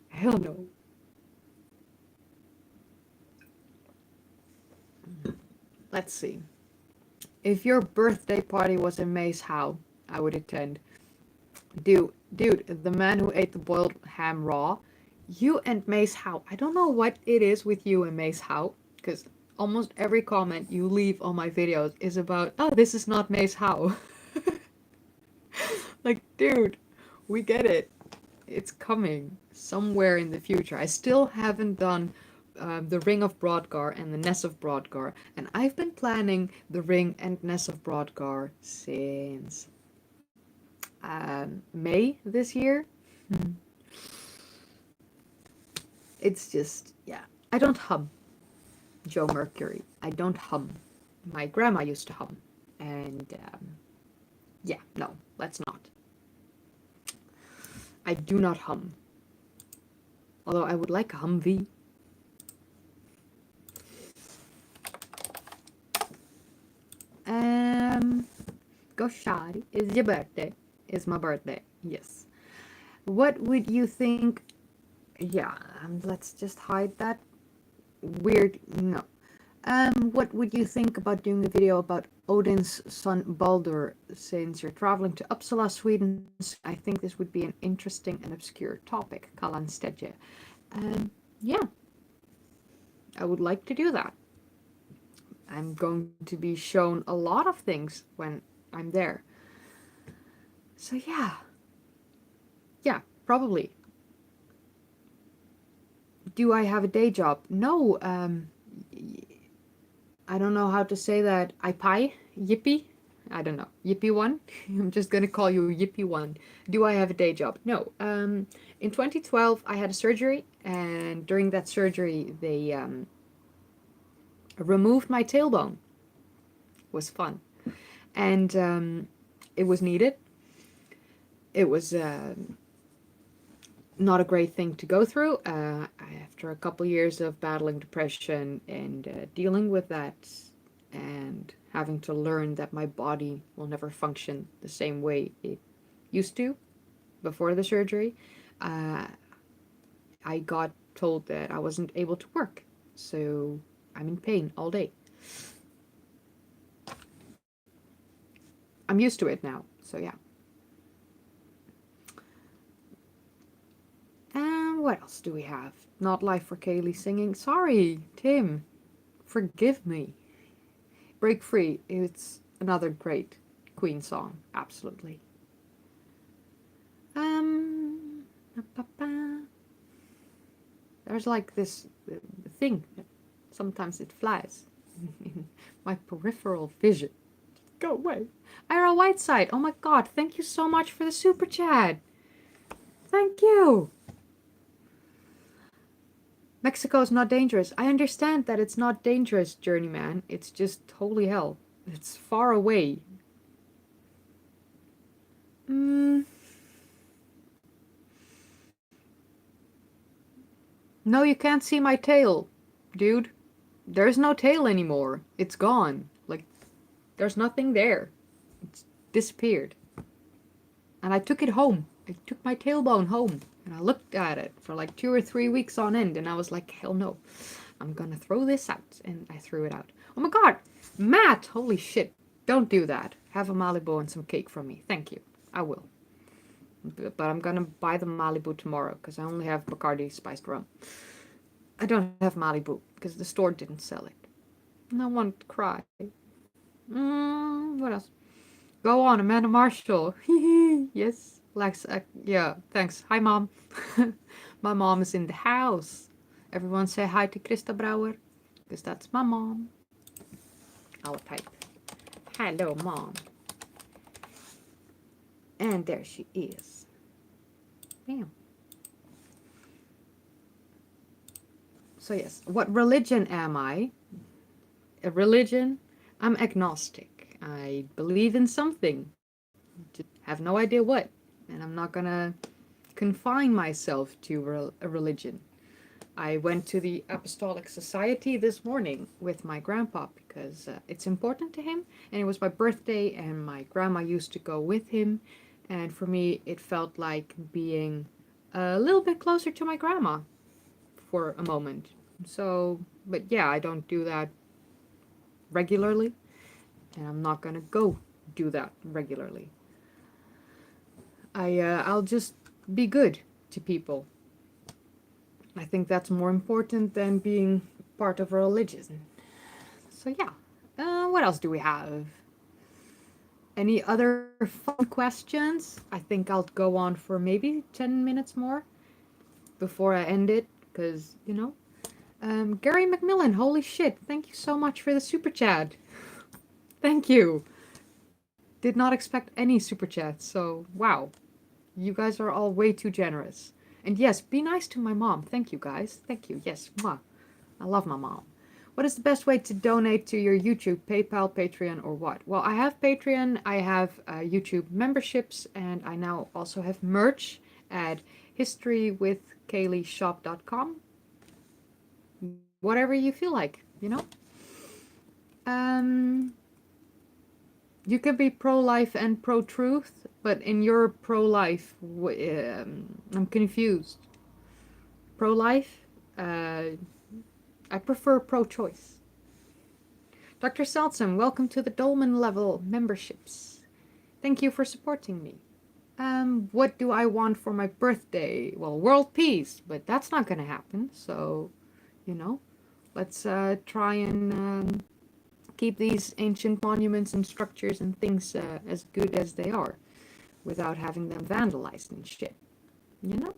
Hell no. Let's see. If your birthday party was in Maze How, I would attend. Dude, the man who ate the boiled ham raw, you and Maze How. I don't know what it is with you and Maze How, because almost every comment you leave on my videos is about, oh, this is not Maze How. Like, dude, we get it. It's coming somewhere in the future. I still haven't done the Ring of Brodgar and the Ness of Brodgar, and I've been planning the Ring and Ness of Brodgar since May this year. It's just, yeah. I don't hum, Joe Mercury. I don't hum. My grandma used to hum. And yeah, no, let's not. I do not hum. Although I would like a Humvee. Goshari, it's your birthday. It's my birthday. Yes. What would you think? Yeah, let's just hide that weird. No. What would you think about doing a video about Odin's son Baldur? Since you're traveling to Uppsala, Sweden, I think this would be an interesting and obscure topic. Kalan Stedje. Yeah, I would like to do that. I'm going to be shown a lot of things when I'm there. So yeah. Yeah, probably. Do I have a day job? No, I don't know how to say that. I pie? Yippee? I don't know. Yippee one? I'm just gonna call you Yippee one. Do I have a day job? No. In 2012, I had a surgery, and during that surgery, they removed my tailbone. It was fun. And it was needed. It was not a great thing to go through. After a couple years of battling depression and dealing with that, and having to learn that my body will never function the same way it used to before the surgery, I got told that I wasn't able to work. So I'm in pain all day. I'm used to it now. So yeah. And what else do we have? Not Life for Kaylee singing. Sorry, Tim. Forgive me. Break Free. It's another great Queen song. Absolutely. There's like this thing that sometimes it flies in my peripheral vision. Go away. Ira Whiteside. Oh my god. Thank you so much for the super chat. Thank you. Mexico is not dangerous. I understand that it's not dangerous, Journeyman. It's just holy hell. It's far away. No, you can't see my tail, dude. There's no tail anymore. It's gone. Like, there's nothing there. It's disappeared. And I took it home. I took my tailbone home. And I looked at it for like 2 or 3 weeks on end. And I was like, hell no. I'm gonna throw this out. And I threw it out. Oh my god. Matt! Holy shit. Don't do that. Have a Malibu and some cake from me. Thank you. I will. But I'm gonna buy the Malibu tomorrow because I only have Bacardi spiced rum. I don't have Malibu because the store didn't sell it. No one to cry. What else? Go on, Amanda Marshall. Yes. Lex, yeah, thanks. Hi, Mom. My mom is in the house. Everyone say hi to Krista Brouwer because that's my mom. I'll type. Hello, Mom. And there she is. Bam. So yes, what religion am I? A religion? I'm agnostic. I believe in something. Just have no idea what. And I'm not gonna confine myself to a religion. I went to the Apostolic Society this morning with my grandpa because it's important to him. And it was my birthday and my grandma used to go with him. And for me, it felt like being a little bit closer to my grandma for a moment. So, but yeah, I don't do that regularly. And I'm not gonna go do that regularly. I'll just be good to people. I think that's more important than being part of a religion. So yeah. What else do we have? Any other fun questions? I think I'll go on for maybe 10 minutes more before I end it, because, you know, Gary McMillan, holy shit, thank you so much for the super chat. Thank you. Did not expect any super chats, so wow. You guys are all way too generous. And yes, be nice to my mom. Thank you, guys. Thank you. Yes, mwah. I love my mom. What is the best way to donate to your YouTube? PayPal, Patreon, or what? Well, I have Patreon, I have YouTube memberships, and I now also have merch at historywithkayleeshop.com. Whatever you feel like, you know? Um, you can be pro-life and pro-truth, but in your pro-life, I'm confused. Pro-life? I prefer pro-choice. Dr. Seltson, welcome to the Dolman level memberships. Thank you for supporting me. What do I want for my birthday? Well, world peace, but that's not gonna happen. So, you know, let's try and keep these ancient monuments and structures and things as good as they are, without having them vandalized and shit. You know?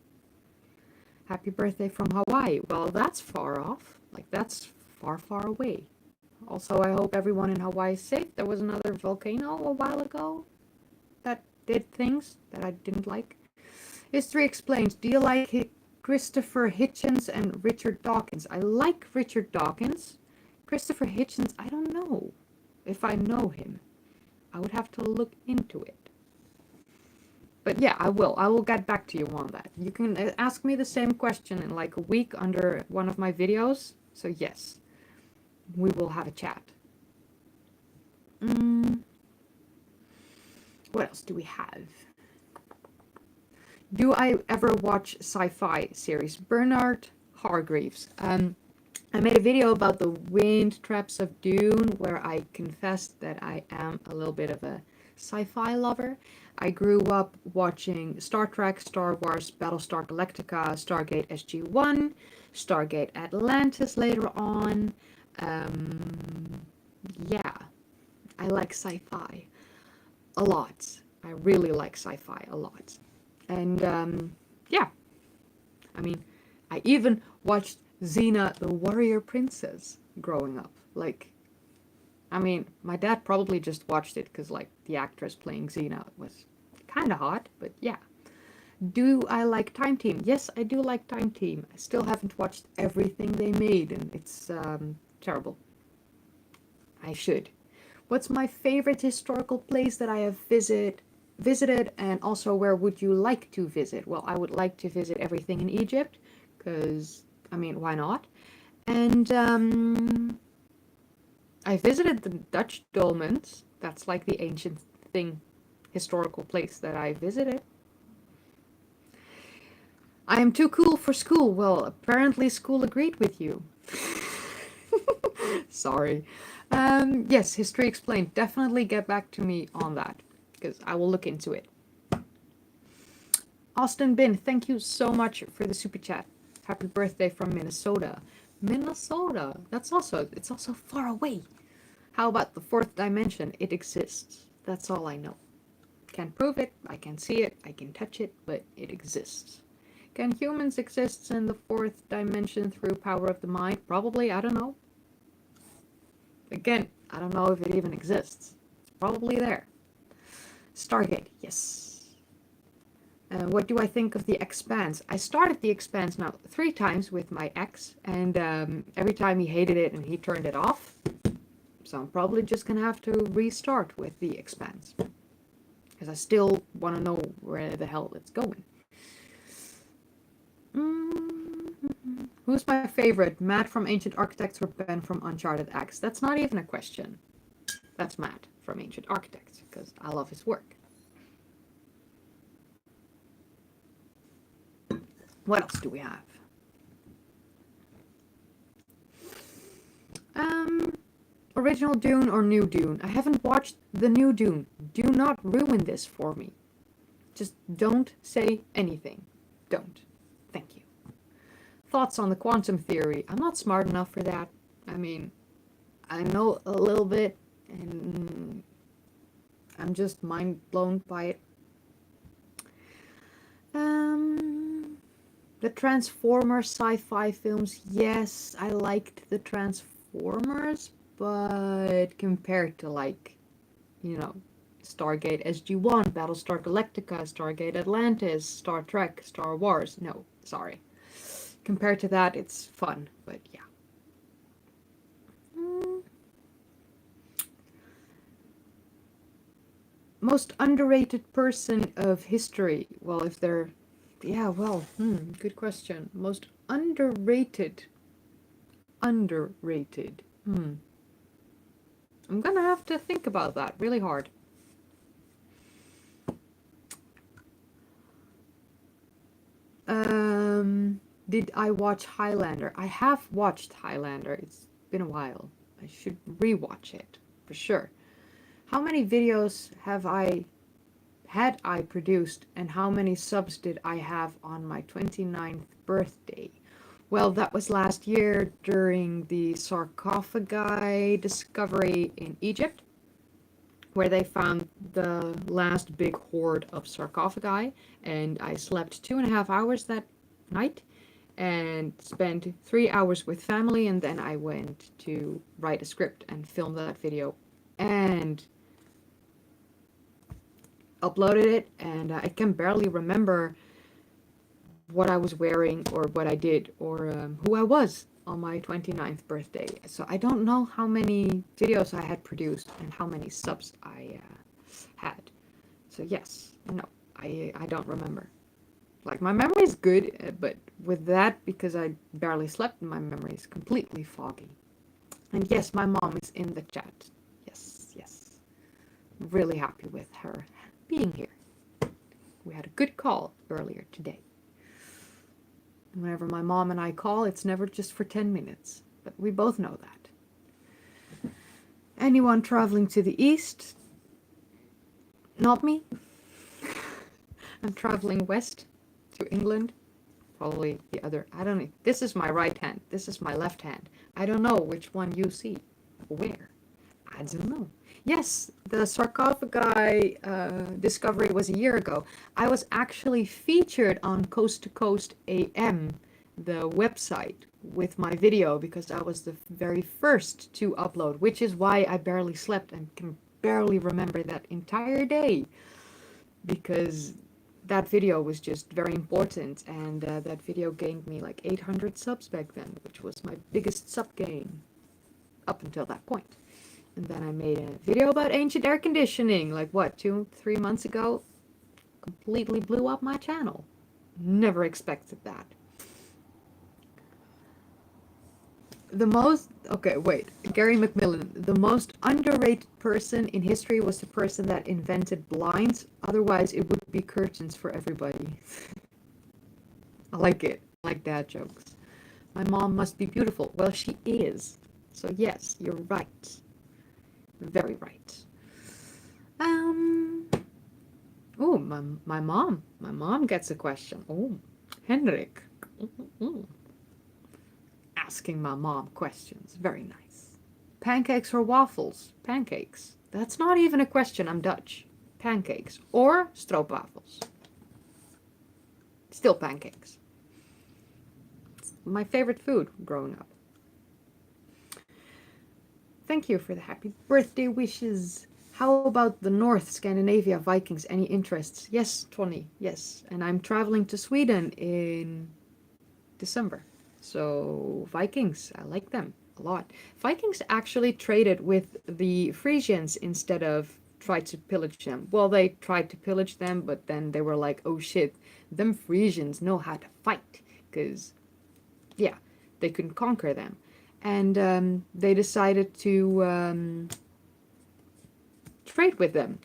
Happy birthday from Hawaii. Well, that's far off. Like, that's far, far away. Also, I hope everyone in Hawaii is safe. There was another volcano a while ago that did things that I didn't like. History Explained. Do you like Christopher Hitchens and Richard Dawkins? I like Richard Dawkins. Christopher Hitchens, I don't know if I know him. I would have to look into it. But yeah, I will. I will get back to you on that. You can ask me the same question in like a week under one of my videos. So yes, we will have a chat. What else do we have? Do I ever watch sci-fi series? Bernard Hargreaves. I made a video about the Wind Traps of Dune where I confessed that I am a little bit of a sci-fi lover. I grew up watching Star Trek, Star Wars, Battlestar Galactica, Stargate SG-1, Stargate Atlantis later on. Yeah, I like sci-fi a lot. I really like sci-fi a lot. And yeah, I mean, I even watched Xena the Warrior Princess growing up. Like, I mean, my dad probably just watched it because, like, the actress playing Xena was kind of hot, but yeah. Do I like Time Team? Yes, I do like Time Team. I still haven't watched everything they made, and it's terrible. I should. What's my favorite historical place that I have visited, and also where would you like to visit? Well, I would like to visit everything in Egypt, because, I mean, why not? And I visited the Dutch dolmens. That's like the ancient thing, historical place that I visited. I am too cool for school. Well, apparently school agreed with you. Sorry. Yes, History Explained. Definitely get back to me on that, because I will look into it. Austin Bin, thank you so much for the super chat. Happy birthday from Minnesota. Minnesota. It's also far away. How about the fourth dimension? It exists. That's all I know. Can't prove it, I can see it, I can touch it, but it exists. Can humans exist in the fourth dimension through power of the mind? Probably, I don't know. Again, I don't know if it even exists. It's probably there. Stargate, yes. What do I think of The Expanse? I started The Expanse now 3 times with my ex, and every time he hated it and he turned it off. So I'm probably just gonna have to restart with The Expanse, because I still want to know where the hell it's going. Who's my favorite? Matt from Ancient Architects or Ben from Uncharted X? That's not even a question. That's Matt from Ancient Architects, because I love his work. What else do we have? Original Dune or new Dune? I haven't watched the new Dune. Do not ruin this for me. Just don't say anything. Don't. Thank you. Thoughts on the quantum theory? I'm not smart enough for that. I mean, I know a little bit, and I'm just mind blown by it. The Transformers sci-fi films, yes, I liked the Transformers, but compared to like, you know, Stargate SG-1, Battlestar Galactica, Stargate Atlantis, Star Trek, Star Wars, no, sorry. Compared to that, it's fun, but yeah. Mm. Most underrated person of history. Well, if they're, yeah, well, good question. Most underrated. Underrated. I'm gonna have to think about that really hard. Did I watch Highlander? I have watched Highlander. It's been a while. I should rewatch it for sure. How many videos had I produced, and how many subs did I have on my 29th birthday? Well, that was last year during the sarcophagi discovery in Egypt, where they found the last big hoard of sarcophagi, and I slept 2.5 hours that night and spent 3 hours with family, and then I went to write a script and film that video and uploaded it, and I can barely remember what I was wearing or what I did or who I was on my 29th birthday. So I don't know how many videos I had produced and how many subs I had. So yes, no, I don't remember. Like my memory is good, but with that, because I barely slept, my memory is completely foggy. And yes, my mom is in the chat. Yes, yes. Really happy with her being here. We had a good call earlier today. Whenever my mom and I call, it's never just for 10 minutes. But we both know that. Anyone traveling to the east? Not me. I'm traveling west to England. Probably the other. I don't know. This is my right hand. This is my left hand. I don't know which one you see. Where? I don't know. Yes, the sarcophagi discovery was a year ago. I was actually featured on Coast to Coast AM, the website, with my video because I was the very first to upload, which is why I barely slept and can barely remember that entire day, because that video was just very important, and that video gained me like 800 subs back then, which was my biggest sub gain up until that point. And then I made a video about ancient air conditioning, like what, 2-3 months ago? Completely blew up my channel. Never expected that. Okay, wait. Gary McMillan. The most underrated person in history was the person that invented blinds. Otherwise, it would be curtains for everybody. I like it. I like dad jokes. My mom must be beautiful. Well, she is. So yes, you're right. Very right. Oh, my mom. My mom gets a question. Oh, Henrik. Asking my mom questions. Very nice. Pancakes or waffles? Pancakes. That's not even a question. I'm Dutch. Pancakes. Or stroopwafels. Still pancakes. It's my favorite food growing up. Thank you for the happy birthday wishes. How about the North Scandinavia Vikings? Any interests? Yes, 20. Yes. And I'm traveling to Sweden in December. So Vikings, I like them a lot. Vikings actually traded with the Frisians instead of tried to pillage them. Well, they tried to pillage them, but then they were like, oh shit, them Frisians know how to fight. Because, yeah, they couldn't conquer them. And they decided to trade with them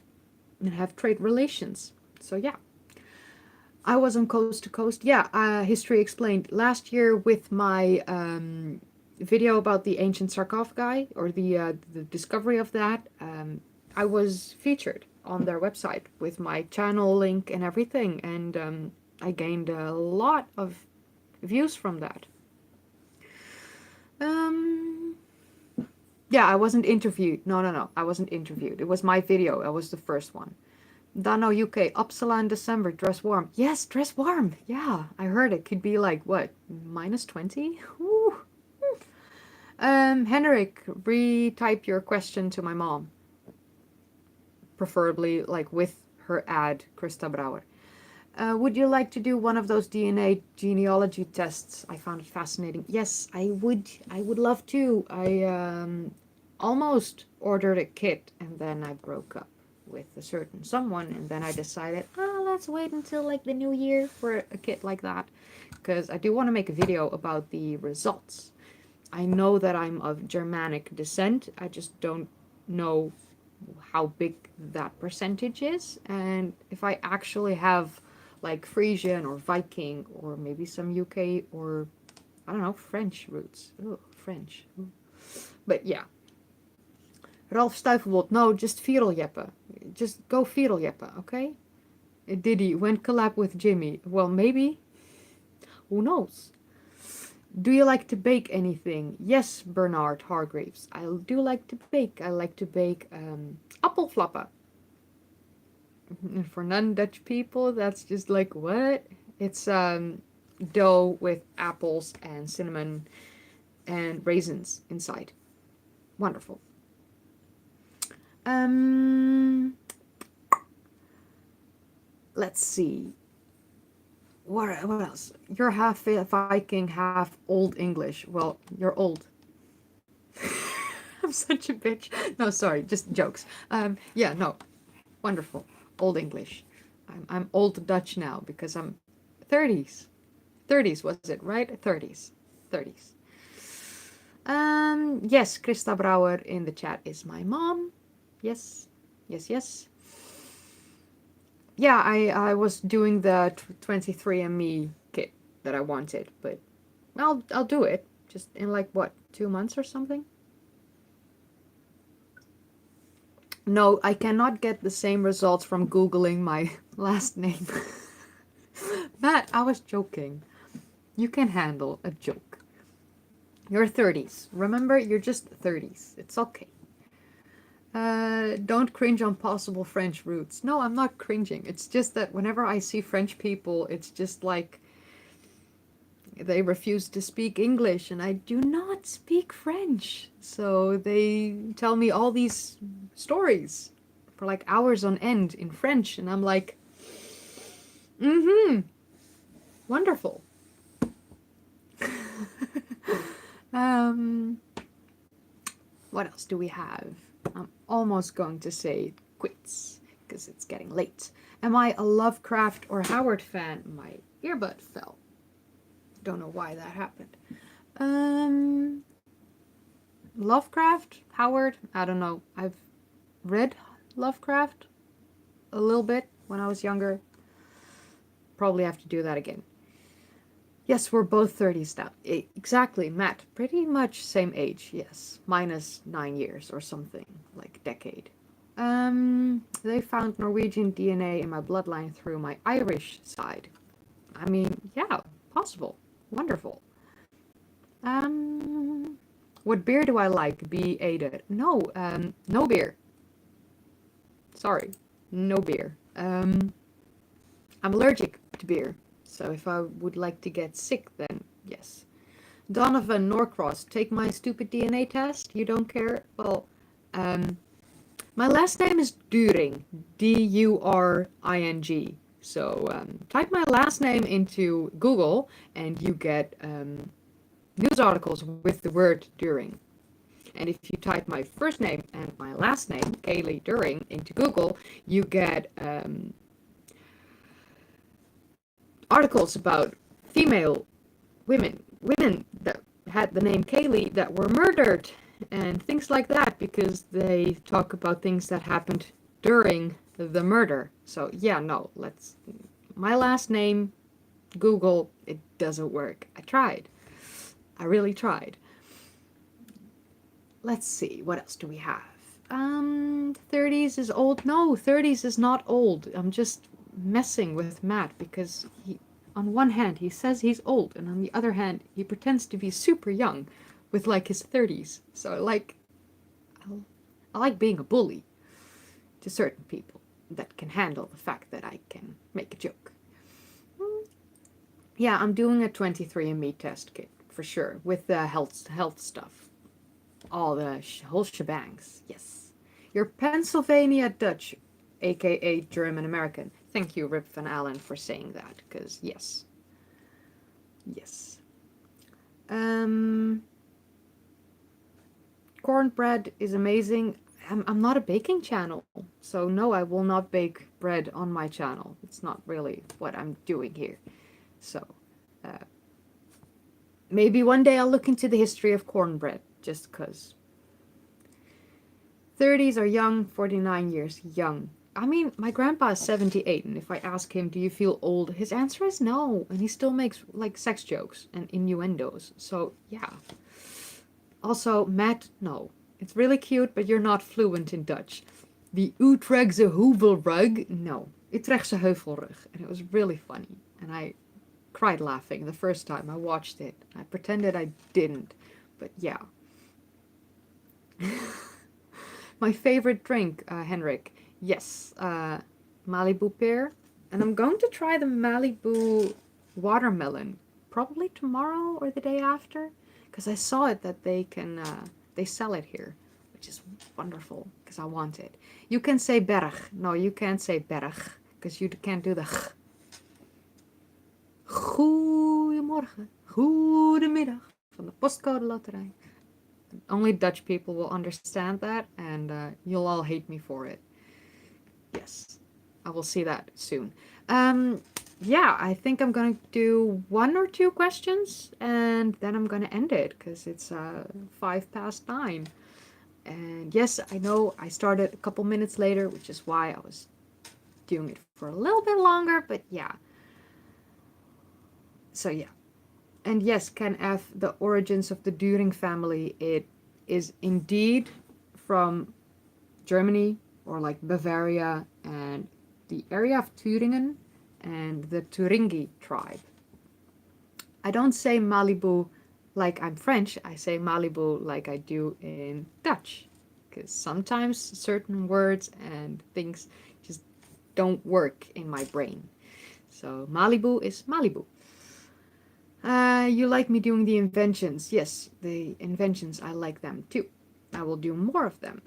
and have trade relations. So yeah, I was on Coast to Coast. Yeah, History Explained last year with my video about the ancient sarcophagi, or the discovery of that. I was featured on their website with my channel link and everything, and I gained a lot of views from that. Yeah, I wasn't interviewed. No, I wasn't interviewed. It was my video. I was the first one. Dano UK, Uppsala in December, dress warm. Yes, dress warm. Yeah, I heard it could be like, what, -20? Woo. Henrik, retype your question to my mom. Preferably like with her ad, Krista Brouwer. Would you like to do one of those DNA genealogy tests? I found it fascinating. Yes, I would. I would love to. I almost ordered a kit and then I broke up with a certain someone and then I decided, oh, let's wait until like the new year for a kit like that because I do want to make a video about the results. I know that I'm of Germanic descent. I just don't know how big that percentage is and if I actually have like Frisian or Viking or maybe some UK or I don't know, French roots. Oh, French. Ooh. But yeah. Ralph Stuivelbold, no, just Feral Jeppe. Just go Feral Jeppe, okay? Diddy, when collab with Jimmy? Well, maybe. Who knows? Do you like to bake anything? Yes, Bernard Hargreaves. I do like to bake. I like to bake appelflappen. And for non-Dutch people, that's just like, what? It's dough with apples and cinnamon and raisins inside. Wonderful. Let's see. What else? You're half Viking, half Old English. Well, you're old. I'm such a bitch. No, sorry, just jokes. Yeah, no, wonderful. Old English. I'm old Dutch now because I'm 30s. 30s was it, right? 30s. 30s. Yes, Krista Brouwer in the chat is my mom. Yes. Yes, yes. Yeah, I was doing the 23andMe kit that I wanted, but I'll do it just in like what, 2 months or something. No, I cannot get the same results from Googling my last name. Matt, I was joking. You can handle a joke. You're 30s. Remember, you're just 30s. It's okay. Don't cringe on possible French roots. No, I'm not cringing. It's just that whenever I see French people, it's just like they refuse to speak English and I do not speak French. So they tell me all these stories for like hours on end in French and I'm like, wonderful. What else do we have? I'm almost going to say quits because it's getting late. Am I a Lovecraft or Howard fan? My earbud fell. Don't know why that happened. Lovecraft? Howard? I don't know. I've read Lovecraft a little bit when I was younger. Probably have to do that again. Yes, we're both 30s now. Exactly, Matt. Pretty much same age, yes. Minus 9 years or something, like decade. They found Norwegian DNA in my bloodline through my Irish side. I mean, yeah, possible. Wonderful. What beer do I like? Be aided. No, no beer. Sorry, no beer. I'm allergic to beer. So if I would like to get sick, then yes. Donovan Norcross, take my stupid DNA test? You don't care? Well, my last name is During. During. So type my last name into Google and you get news articles with the word During. And if you type my first name and my last name, Kaylee During, into Google, you get articles about female women that had the name Kaylee that were murdered and things like that because they talk about things that happened during the murder. So yeah, no, my last name, Google, it doesn't work. I tried. I really tried. Let's see, what else do we have? 30s is old. No, 30s is not old. I'm just messing with Matt because on one hand he says he's old and on the other hand he pretends to be super young with like his 30s. So I like being a bully to certain people. that can handle the fact that I can make a joke. Yeah, I'm doing a 23andMe test kit for sure with the health stuff, all the whole shebangs. Yes, you're Pennsylvania Dutch, aka German American. Thank you, Rip Van Allen, for saying that. Because yes, yes. Cornbread is amazing. I'm not a baking channel, so no, I will not bake bread on my channel. It's not really what I'm doing here. So, uh, maybe one day I'll look into the history of cornbread, just because. 30s are young, 49 years young. I mean, my grandpa is 78, and if I ask him, do you feel old? His answer is no, and he still makes, like, sex jokes and innuendos. So, yeah. Also, Matt, no. It's really cute, but you're not fluent in Dutch. The Utrechtse Heuvelrug? No. Utrechtse Heuvelrug. And it was really funny. And I cried laughing the first time I watched it. I pretended I didn't. But yeah. My favorite drink, Henrik. Yes, Malibu pear. And I'm going to try the Malibu watermelon. Probably tomorrow or the day after. Because I saw it that they sell it here. Which is wonderful. Because I want it. You can say berg. No, you can't say berg. Because you can't do the g. Goedemorgen. Goedemiddag. Van de Postcode Loterij. Only Dutch people will understand that, and you'll all hate me for it. Yes, I will see that soon. Yeah, I think I'm gonna do 1 or 2 questions, and then I'm gonna end it, because it's 9:05. And yes, I know I started a couple minutes later, which is why I was doing it for a little bit longer, but yeah. So yeah. And yes, Ken F., the origins of the Düring family, it is indeed from Germany, or like Bavaria, and the area of Thüringen, and the Thuringi tribe. I don't say Malibu like I'm French, I say Malibu like I do in Dutch. Because sometimes certain words and things just don't work in my brain. So Malibu is Malibu. You like me doing the inventions. Yes, the inventions, I like them too. I will do more of them.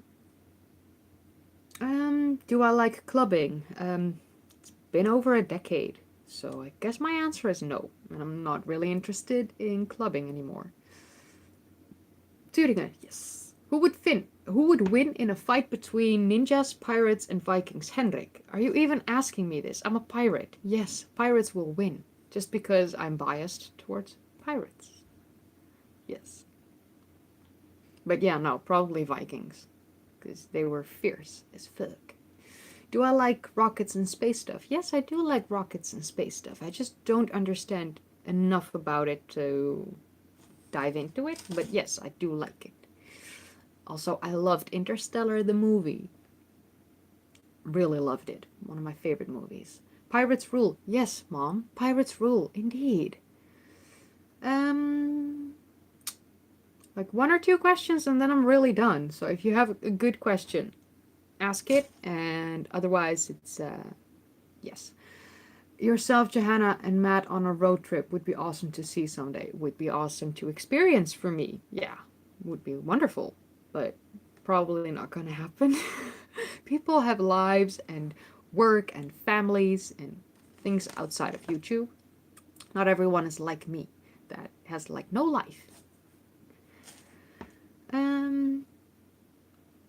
Do I like clubbing? It's been over a decade, so I guess my answer is no, and I'm not really interested in clubbing anymore. Thüringen, yes. Who would win in a fight between ninjas, pirates, and Vikings? Henrik, are you even asking me this? I'm a pirate. Yes, pirates will win. Just because I'm biased towards pirates. Yes. But yeah, no, probably Vikings. Because they were fierce as fuck. Do I like rockets and space stuff? Yes, I do like rockets and space stuff. I just don't understand enough about it to dive into it. But yes, I do like it. Also, I loved Interstellar, the movie. Really loved it. One of my favorite movies. Pirates rule. Yes, Mom. Pirates rule. Indeed. Like 1 or 2 questions and then I'm really done. So if you have a good question, ask it. And otherwise, it's, yes. Yourself, Johanna, and Matt on a road trip would be awesome to see someday. Would be awesome to experience for me. Yeah, would be wonderful. But probably not going to happen. People have lives and work and families and things outside of YouTube. Not everyone is like me, that has like no life.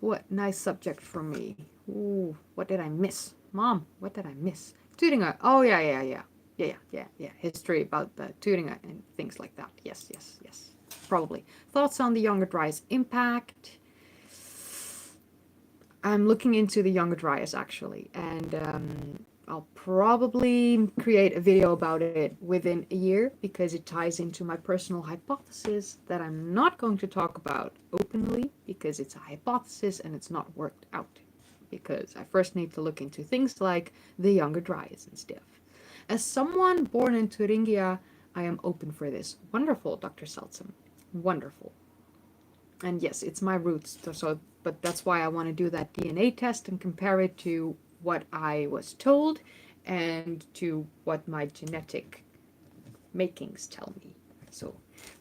What nice subject for me. Ooh, what did I miss? Mom, what did I miss? Thüringen. Oh yeah. History about the Thüringen and things like that. Yes. Probably. Thoughts on the Younger Dryas impact? I'm looking into the Younger Dryas actually, and I'll probably create a video about it within a year because it ties into my personal hypothesis that I'm not going to talk about openly because it's a hypothesis and it's not worked out. Because I first need to look into things like the Younger Dryas and stuff. As someone born in Thuringia, I am open for this. Wonderful, Dr. Seltsam. Wonderful. And yes, it's my roots, but that's why I want to do that DNA test and compare it to what I was told and to what my genetic makings tell me. So,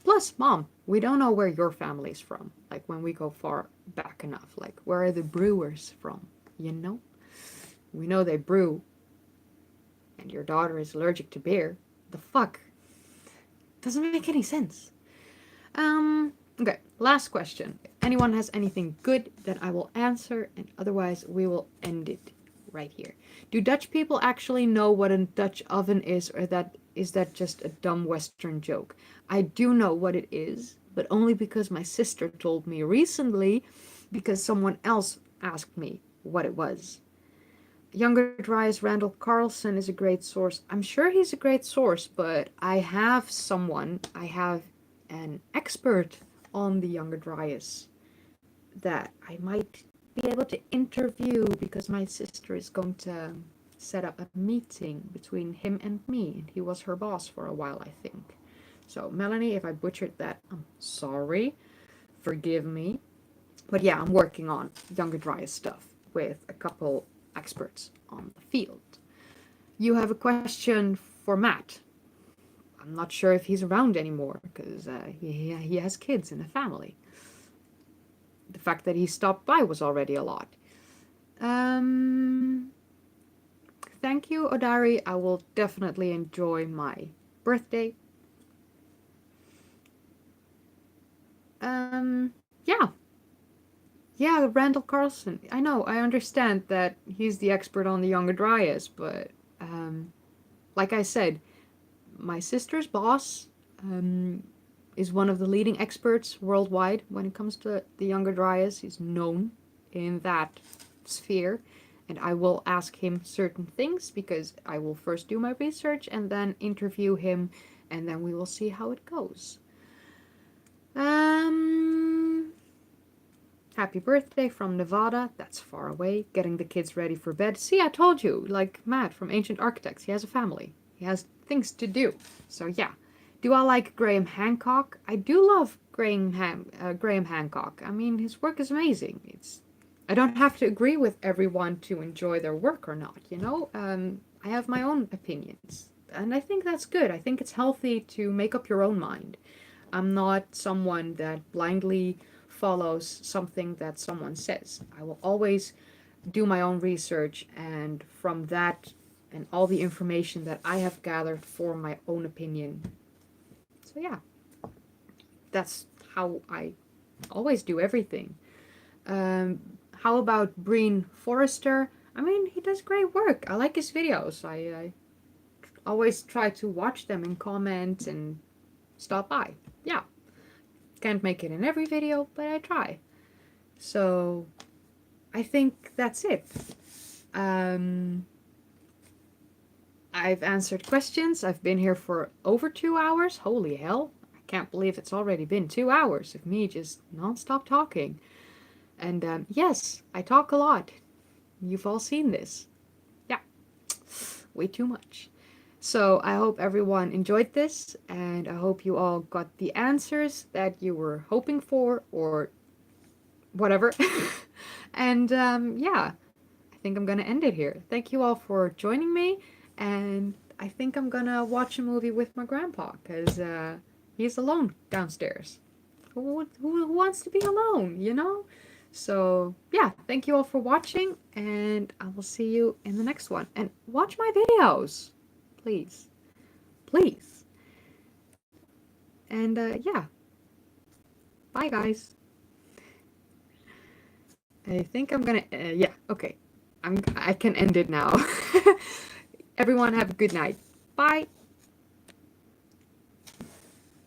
plus, Mom, we don't know where your family's from. Like when we go far back enough, like where are the brewers from? You know, we know they brew, and your daughter is allergic to beer. The fuck doesn't make any sense. Okay, last question. If anyone has anything good, then I will answer, and otherwise we will end it right here. Do Dutch people actually know what a Dutch oven is, or is that just a dumb Western joke? I do know what it is, but only because my sister told me recently, because someone else asked me what it was. Younger Dryas Randall Carlson is a great source. I'm sure he's a great source, but I have an expert on the Younger Dryas that I might be able to interview because my sister is going to set up a meeting between him and me, and he was her boss for a while, I think. So, Melanie, if I butchered that, I'm sorry. Forgive me. But yeah, I'm working on Younger Dryas stuff with a couple experts on the field. You have a question for Matt. I'm not sure if he's around anymore because he has kids and a family. The fact that he stopped by was already a lot. Thank you, Odari. I will definitely enjoy my birthday. Yeah. Yeah, Randall Carlson. I know, I understand that he's the expert on the Younger Dryas, but like I said, my sister's boss is one of the leading experts worldwide when it comes to the Younger Dryas. He's known in that sphere, and I will ask him certain things because I will first do my research and then interview him, and then we will see how it goes. Happy birthday from Nevada. That's far away. Getting the kids ready for bed. See, I told you, like Matt from Ancient Architects, he has a family. He has things to do. So yeah. Do I like Graham Hancock? I do love Graham Hancock. I mean, his work is amazing. I don't have to agree with everyone to enjoy their work or not, you know? I have my own opinions. And I think that's good. I think it's healthy to make up your own mind. I'm not someone that blindly follows something that someone says. I will always do my own research, and from that and all the information that I have gathered, form my own opinion. So yeah, that's how I always do everything. How about Breen Forrester? I mean, he does great work. I like his videos. I always try to watch them and comment and stop by. Yeah. Can't make it in every video, but I try. So, I think that's it. I've answered questions. I've been here for over 2 hours. Holy hell. I can't believe it's already been 2 hours of me just non-stop talking. And yes, I talk a lot. You've all seen this. Yeah, way too much. So I hope everyone enjoyed this, and I hope you all got the answers that you were hoping for, or whatever. And yeah, I think I'm gonna end it here. Thank you all for joining me, and I think I'm gonna watch a movie with my grandpa, because he's alone downstairs. Who wants to be alone, you know? So yeah, thank you all for watching, and I will see you in the next one. And watch my videos! Please. Please. And yeah. Bye, guys. I think I'm gonna, yeah, okay. I can end it now. Everyone have a good night. Bye.